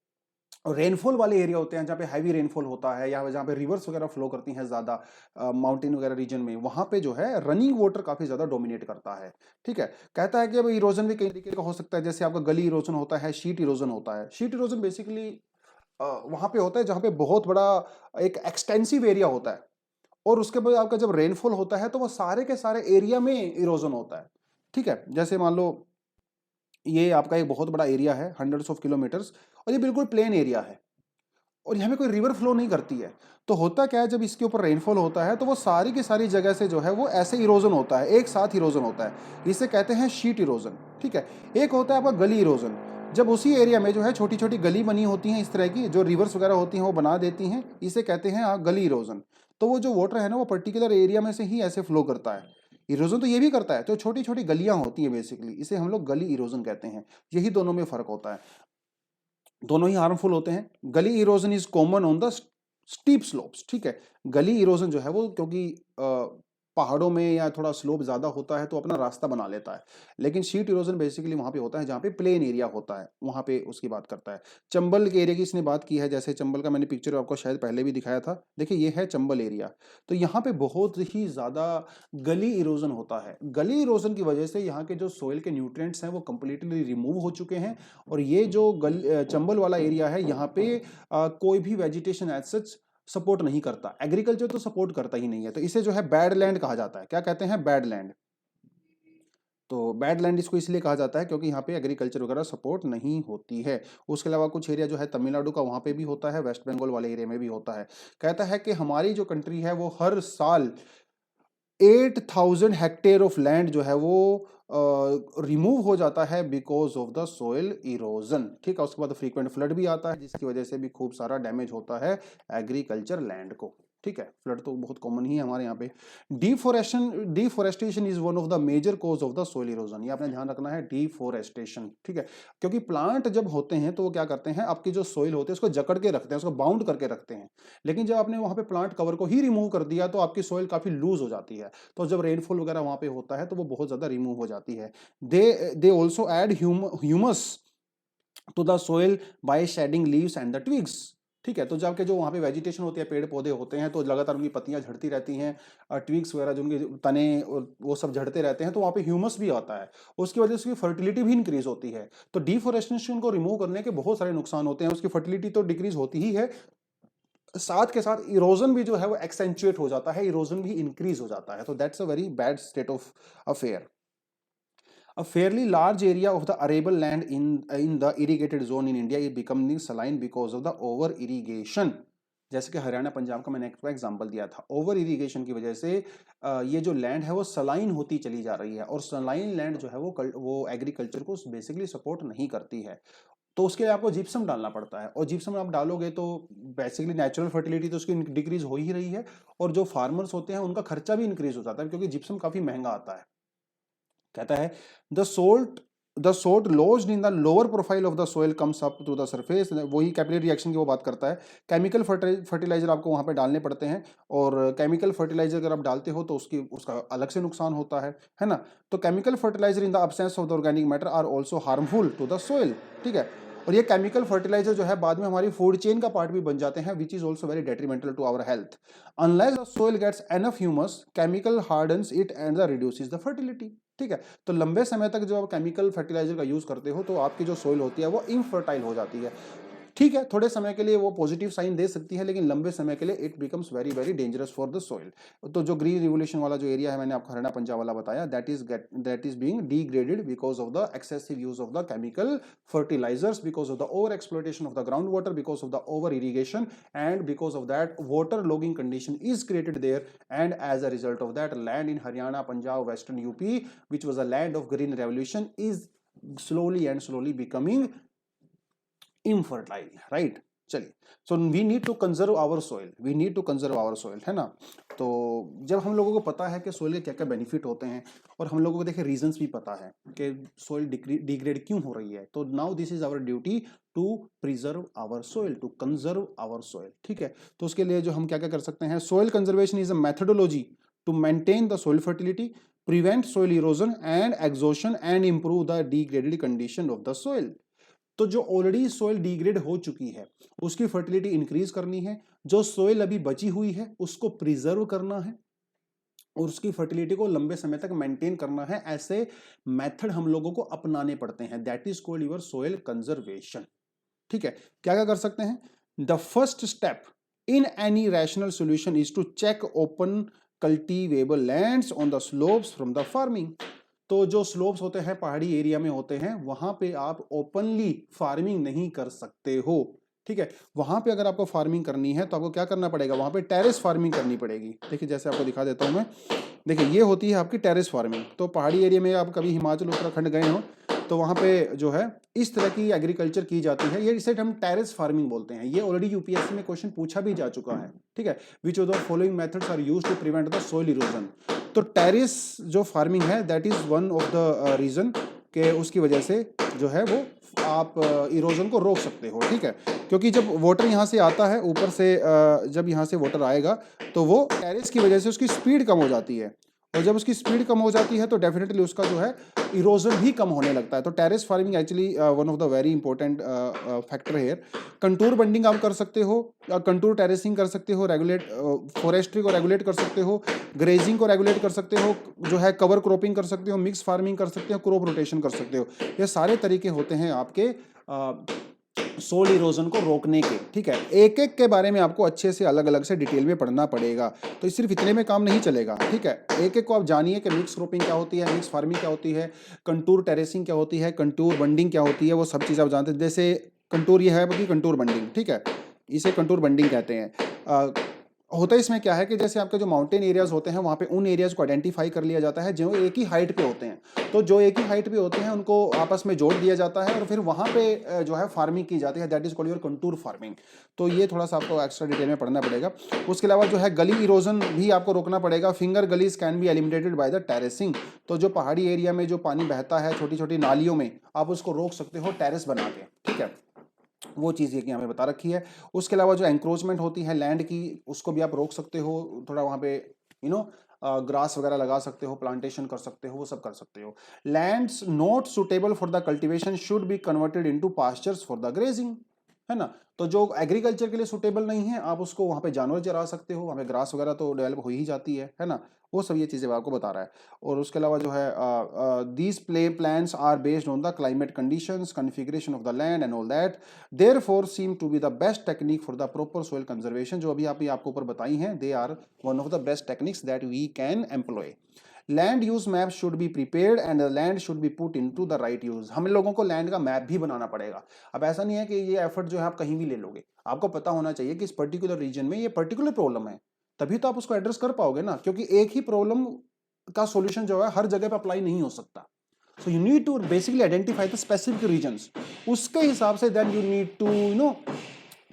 A: रेनफॉल वाले एरिया होते हैं जहाँ पे हैवी रेनफॉल होता है या जहाँ पे रिवर्स वगैरह फ्लो करती हैं ज़्यादा माउंटेन वगैरह रीजन में, वहाँ पे जो है रनिंग वाटर काफ़ी ज़्यादा डोमिनेट करता है, ठीक है। कहता है कि अब इरोजन भी कई तरीके का हो सकता है, जैसे आपका गली इरोजन होता है, शीट इरोजन होता है। शीट इरोजन बेसिकली वहाँ पे होता है जहाँ पे बहुत बड़ा एक एक्सटेंसिव एरिया होता है, और उसके बाद आपका जब रेनफॉल होता है तो वो सारे के सारे एरिया में इरोजन होता है। ठीक है। जैसे मान लो ये आपका एक बहुत बड़ा एरिया है, हंड्रेड्स ऑफ किलोमीटर्स, और ये बिल्कुल प्लेन एरिया है और यहाँ पे कोई रिवर फ्लो नहीं करती है। तो होता क्या है, जब इसके ऊपर रेनफॉल होता है तो वो सारी की सारी जगह से जो है वो ऐसे इरोजन होता है, एक साथ इरोजन होता है। इसे कहते हैं शीट इरोजन, ठीक है। एक होता है आपका गली इरोजन, जब उसी एरिया में जो है छोटी छोटी गली बनी होती हैं इस तरह की, जो रिवर्स वगैरह होती हैं वो बना देती हैं, इसे कहते हैं गली इरोजन। तो वो जो वाटर है ना वो पर्टिकुलर एरिया में से ही ऐसे फ्लो करता है। इरोजन तो ये भी करता है, तो छोटी छोटी गलियां होती हैं बेसिकली, इसे हम लोग गली इरोजन कहते हैं। यही दोनों में फर्क होता है, दोनों ही हार्मफुल होते हैं। गली erosion is common on the steep slopes, ठीक है। गली इरोजन जो है वो क्योंकि पहाड़ों में या थोड़ा स्लोप ज्यादा होता है तो अपना रास्ता बना लेता है, लेकिन शीट इरोजन बेसिकली वहां पे होता है जहां पे प्लेन एरिया होता है, वहां पे उसकी बात करता है। चंबल के एरिया की इसने बात की है, जैसे चंबल का मैंने पिक्चर आपको शायद पहले भी दिखाया था। देखिए ये है चंबल एरिया, तो यहाँ पे बहुत ही ज्यादा गली इरोजन होता है। गली इरोजन की वजह से यहाँ के जो सोइल के न्यूट्रिएंट्स हैं वो कंप्लीटली रिमूव हो चुके हैं, और ये जो चंबल वाला एरिया है यहाँ पे कोई भी वेजिटेशन एज सच सपोर्ट नहीं करता, एग्रीकल्चर तो सपोर्ट करता ही नहीं है। तो इसे जो है बैड लैंड कहा जाता है। क्या कहते हैं? Bad land. तो बैड लैंड इसको इसलिए कहा जाता है क्योंकि यहाँ पे एग्रीकल्चर वगैरह सपोर्ट नहीं होती है। उसके अलावा कुछ एरिया जो है तमिलनाडु का वहाँ पे भी होता है, वेस्ट बंगाल वाले एरिया में भी होता है। कहता है कि हमारी जो कंट्री है वो हर साल 8,000 हेक्टेयर ऑफ लैंड जो है वो रिमूव हो जाता है because of the soil erosion, ठीक है। उसके बाद फ्रीक्वेंट फ्लड भी आता है जिसकी वजह से भी खूब सारा डैमेज होता है एग्रीकल्चर लैंड को, ठीक है। फ्लड तो बहुत कॉमन ही है हमारे यहाँ पे। Deforestation is one of the major cause of the soil erosion, ये आपने ध्यान रखना है, डिफोरेस्टेशन, ठीक है। क्योंकि प्लांट जब होते हैं तो वो क्या करते हैं, आपकी जो सोइल होती है उसको जकड़ के रखते हैं, उसको बाउंड करके रखते हैं। लेकिन जब आपने वहां पे प्लांट कवर को ही रिमूव कर दिया तो आपकी सोइल काफी लूज हो जाती है, तो जब रेनफॉल वगैरह वहां पे होता है तो वो बहुत ज्यादा रिमूव हो जाती है। They also add humus to the soil by shedding leaves and the twigs, ठीक है। तो जब के जो वहाँ पे वेजिटेशन होती है, पेड़ पौधे होते हैं, तो लगातार उनकी पत्तियां झड़ती रहती हैं, ट्विग्स वगैरह जो उनके तने और वो सब झड़ते रहते हैं, तो वहाँ पे ह्यूमस भी आता है, उसकी वजह से उसकी फर्टिलिटी भी इंक्रीज होती है। तो डिफोरेस्टेशन को रिमूव करने के बहुत सारे नुकसान होते हैं, उसकी फर्टिलिटी तो डिक्रीज होती ही है, साथ के साथ इरोजन भी जो है वो एक्सेंचुएट हो जाता है, इरोजन भी इंक्रीज हो जाता है। तो that's a very bad state of affair. A fairly large area of the arable land in the irrigated zone in India is becoming saline because of the over irrigation. जैसे कि हरियाणा पंजाब का मैंने एक एग्जांपल दिया था, ओवर इरिगेशन की वजह से ये जो लैंड है वो सलाइन होती चली जा रही है, और सलाइन लैंड जो है वो एग्रीकल्चर को बेसिकली सपोर्ट नहीं करती है। तो उसके लिए आपको जिप्सम डालना पड़ता है, और जिप्सम आप डालोगे तो बेसिकली नेचुरल फर्टिलिटी तो उसकी डिक्रीज हो ही रही है, और जो फार्मर्स होते हैं उनका खर्चा भी इंक्रीज हो जाता है क्योंकि जिप्सम काफी महंगा आता है। कहता है the salt lodged in the lower profile of the soil comes up to the surface, वही कैपिलरी रिएक्शन की वो बात करता है। केमिकल फर्टिलाइजर आपको वहां पे डालने पड़ते हैं, और केमिकल फर्टिलाइजर अगर आप डालते हो तो उसका अलग से नुकसान होता है ना। तो chemical fertiliser in the absence of the organic matter are also harmful to the soil, ठीक है। और ये केमिकल फर्टिलाइजर जो है बाद में हमारी फूड चेन का पार्ट भी बन जाते हैं, which is also very detrimental to our health. Unless the soil gets enough humus, chemical hardens it and the reduces the fertility, ठीक है। तो लंबे समय तक जब आप केमिकल फर्टिलाइजर का यूज करते हो तो आपकी जो सोइल होती है वो इनफर्टाइल हो जाती है, ठीक है। थोड़े समय के लिए वो पॉजिटिव साइन दे सकती है, लेकिन लंबे समय के लिए it becomes very very dangerous for the soil. तो जो ग्रीन रिवोल्यूशन वाला जो एरिया है मैंने आपको हरियाणा पंजाब वाला बताया, that is being degraded because of the excessive use of the chemical fertilizers, because of the over exploitation of the groundwater, because of the over irrigation, and because of that water logging condition is created there, and as a result of that land in Haryana, Punjab, Western UP, which was a land of green revolution, is slowly becoming infertile, right? चलिए, so we need to conserve our soil, है ना। तो जब हम लोगों को पता है कि सॉइल के क्या क्या बेनिफिट होते हैं, और हम लोगों को देखिए रीजंस भी पता है कि सॉइल डिग्रेड क्यों हो रही है, तो now this is our duty to preserve our soil, to conserve our soil, ठीक है। तो उसके लिए जो हम क्या क्या कर सकते हैं, soil conservation is a methodology to maintain the soil fertility, prevent soil erosion and exhaustion, and improve the degraded condition of the soil. तो जो ऑलरेडी सोइल डिग्रेड हो चुकी है उसकी फर्टिलिटी इंक्रीज करनी है, जो सोइल अभी बची हुई है उसको प्रिजर्व करना है, और उसकी फर्टिलिटी को लंबे समय तक मेंटेन करना है। ऐसे मेथड हम लोगों को अपनाने पड़ते हैं, that is called your soil conservation, ठीक है। क्या क्या कर सकते हैं, the first step in any rational solution is to check open cultivable lands on the slopes from the farming. तो जो स्लोप्स होते हैं पहाड़ी एरिया में होते हैं वहां पे आप ओपनली फार्मिंग नहीं कर सकते हो, ठीक है। वहां पे अगर आपको फार्मिंग करनी है तो आपको क्या करना पड़ेगा, वहां पे टेरेस फार्मिंग करनी पड़ेगी। देखिए जैसे आपको दिखा देता हूं मैं, देखिए ये होती है आपकी टेरेस फार्मिंग। तो पहाड़ी एरिया में आप कभी हिमाचल उत्तराखंड गए हो तो वहाँ पे जो है इस तरह की एग्रीकल्चर की जाती है, ये इसे हम टेरेस फार्मिंग बोलते हैं। ये ऑलरेडी यूपीएससी में क्वेश्चन पूछा भी जा चुका है, ठीक है। Which of the following methods are used to prevent the soil erosion. तो टेरेस जो फार्मिंग है that is one of the reason के उसकी वजह से जो है वो आप इरोजन को रोक सकते हो, ठीक है। क्योंकि जब वाटर यहाँ से आता है ऊपर से, जब यहाँ से वाटर आएगा तो वो टेरेस की वजह से उसकी स्पीड कम हो जाती है, और जब उसकी स्पीड कम हो जाती है तो डेफिनेटली उसका जो है इरोजन भी कम होने लगता है। तो terrace farming actually one of the very important factor है। कंटूर बंडिंग आप कर सकते हो, कंटूर टेरेसिंग कर सकते हो, रेगुलेट फॉरेस्ट्री को रेगुलेट कर सकते हो, ग्रेजिंग को रेगुलेट कर सकते हो, जो है कवर क्रॉपिंग कर सकते हो, मिक्स फार्मिंग कर सकते हो, क्रॉप रोटेशन कर सकते हो। ये सारे तरीके होते हैं आपके सोल इरोजन को रोकने के, ठीक है। एक एक के बारे में आपको अच्छे से अलग अलग से डिटेल में पढ़ना पड़ेगा, तो सिर्फ इतने में काम नहीं चलेगा, ठीक है। एक एक को आप जानिए कि मिक्स क्रॉपिंग क्या होती है, मिक्स फार्मिंग क्या होती है, कंटूर टेरेसिंग क्या होती है, कंटूर बंडिंग क्या होती है, वो सब चीज़ आप जानते हैं। जैसे कंटूर ये है कि कंटूर बंडिंग, ठीक है, इसे कंटूर बंडिंग कहते हैं। होता है इसमें क्या है कि जैसे आपके जो माउंटेन एरियाज होते हैं वहाँ पे उन एरियाज को आइडेंटिफाई कर लिया जाता है जो एक ही हाइट पे होते हैं। तो जो एक ही हाइट पे होते हैं उनको आपस में जोड़ दिया जाता है और फिर वहाँ पे जो है फार्मिंग की जाती है, that is called your contour farming. तो ये थोड़ा सा आपको एक्स्ट्रा डिटेल में पढ़ना पड़ेगा। उसके अलावा जो है गली इरोजन भी आपको रोकना पड़ेगा। Finger gullies can be eliminated by the terracing. तो जो पहाड़ी एरिया में जो पानी बहता है छोटी छोटी नालियों में, आप उसको रोक सकते हो टेरेस बना के, ठीक है। वो चीज़ ये कि हमें बता रखी है। उसके अलावा जो एंक्रोचमेंट होती है लैंड की, उसको भी आप रोक सकते हो। थोड़ा वहाँ पे ग्रास वगैरह लगा सकते हो, प्लांटेशन कर सकते हो, वो सब कर सकते हो। Lands not suitable for the cultivation should be converted into pastures for the grazing, है ना। तो जो एग्रीकल्चर के लिए सुटेबल नहीं है आप उसको वहाँ पे जानवर चरा सकते हो, वहाँ पे ग्रास वगैरह तो डेवलप हो ही जाती है ना। वो सब ये चीज़ें आपको बता रहा है। और उसके अलावा जो है these plans are based on the climate conditions, configuration of the land and all that, therefore seem to be the best technique for the proper soil conservation. जो अभी आपको ऊपर बताई हैं, they are one of the best techniques that we can employ. Land use map should be prepared and the land should be put into the right use. हम लोगों को land का मैप भी बनाना पड़ेगा। अब ऐसा नहीं है कि ये एफर्ट जो है आप कहीं भी ले लोगे, आपको पता होना चाहिए कि इस पर्टिकुलर रीजन में ये पर्टिकुलर प्रॉब्लम है, तभी तो आप उसको एड्रेस कर पाओगे ना। क्योंकि एक ही प्रॉब्लम का सॉल्यूशन जो है हर जगह पे अप्लाई नहीं हो सकता। So you need to basically identify the specific regions, उसके हिसाब से then you need to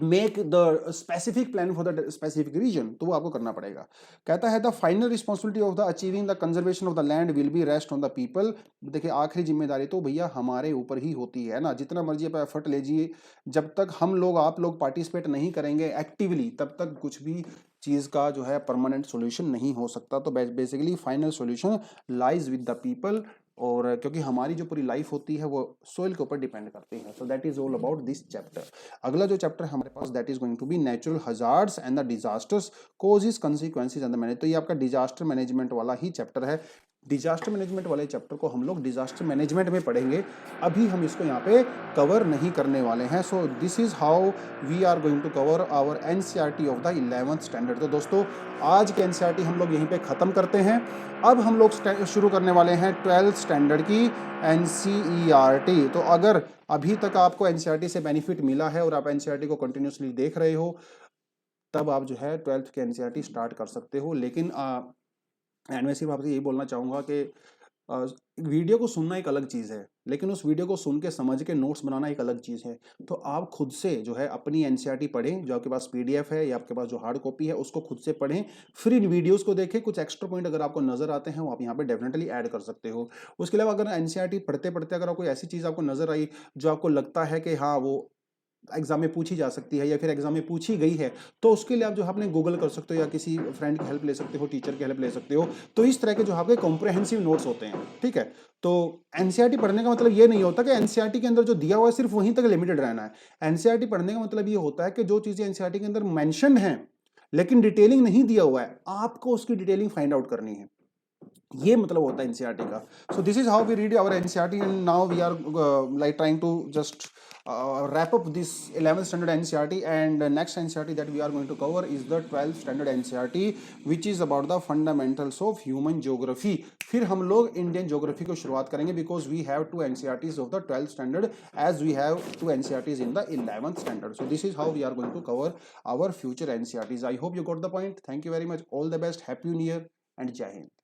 A: make the specific plan for the specific region. तो वो आपको करना पड़ेगा। कहता है the final responsibility of the achieving the conservation of the land will be rest on the people. देखिए आखिरी जिम्मेदारी तो भैया हमारे ऊपर ही होती है ना। जितना मर्जी आप एफर्ट लीजिए, जब तक हम लोग आप लोग पार्टिसिपेट नहीं करेंगे एक्टिवली, तब तक कुछ भी चीज़ का जो है परमानेंट सोल्यूशन नहीं हो सकता। तो basically final solution lies with the people. और क्योंकि हमारी जो पूरी लाइफ होती है वो सोइल के ऊपर डिपेंड करती है। So that is all about this chapter. अगला जो चैप्टर हमारे पास that is going to be natural hazards and the disasters, causes, consequences and the manage. तो ये आपका डिजास्टर मैनेजमेंट वाला ही चैप्टर है। डिजास्टर मैनेजमेंट वाले चैप्टर को हम लोग डिजास्टर मैनेजमेंट में पढ़ेंगे, अभी हम इसको यहाँ पे कवर नहीं करने वाले हैं। So this is how we are going to cover our NCERT of the 11th standard. तो दोस्तों आज के एनसीईआरटी हम लोग यहीं पे ख़त्म करते हैं। अब हम लोग शुरू करने वाले हैं 12th स्टैंडर्ड की एनसीईआरटी। तो अगर अभी तक आपको एनसीईआरटी से बेनिफिट मिला है और आप एनसीईआरटी को कंटिन्यूसली देख रहे हो, तब आप जो है 12th के एनसीईआरटी स्टार्ट कर सकते हो। लेकिन एंड में सिर्फ आपसे यही बोलना चाहूँगा कि वीडियो को सुनना एक अलग चीज़ है, लेकिन उस वीडियो को सुन के समझ के नोट्स बनाना एक अलग चीज़ है। तो आप खुद से जो है अपनी एनसीईआरटी पढ़ें, जो आपके पास पीडीएफ है या आपके पास जो हार्ड कॉपी है उसको खुद से पढ़ें, फिर इन वीडियोस को देखें। कुछ एक्स्ट्रा पॉइंट अगर आपको नजर आते हैं वो आप यहाँ पे डेफिनेटली ऐड कर सकते हो। उसके अलावा अगर एनसीईआरटी पढ़ते पढ़ते अगर कोई ऐसी चीज़ आपको नजर आई जो आपको लगता है कि हाँ वो एग्जाम में पूछी जा सकती है या फिर एग्जाम में पूछी गई है, तो उसके लिए आप जो अपने गूगल कर सकते हो या किसी फ्रेंड की हेल्प ले सकते हो, टीचर की हेल्प ले सकते हो। तो इस तरह के जो आपके कॉम्प्रहेंसिव नोट्स होते हैं, ठीक है। तो एनसीईआरटी पढ़ने का मतलब ये नहीं होता कि एनसीईआरटी के अंदर जो दिया हुआ है सिर्फ वहीं तक लिमिटेड रहना है। एनसीईआरटी पढ़ने का मतलब ये होता है कि जो चीजें एनसीईआरटी के अंदर मेंशन है लेकिन डिटेलिंग नहीं दिया हुआ है, आपको उसकी डिटेलिंग फाइंड आउट करनी है। ये मतलब होता है एनसीईआरटी का। So this is how we read our NCERT and now we are like trying to just wrap up this 11th standard NCERT, and next NCERT that we are going to cover is the 12th standard NCERT, which is about the fundamentals of human geography. फिर हम लोग Indian geography को शुरुआत करेंगे because we have 2 NCERTs of the 12th standard as we have 2 NCERTs in the 11th standard. So this is how we are going to cover our future NCERTs. I hope you got the point. Thank you very much. All the best. Happy New Year and Jai Hind.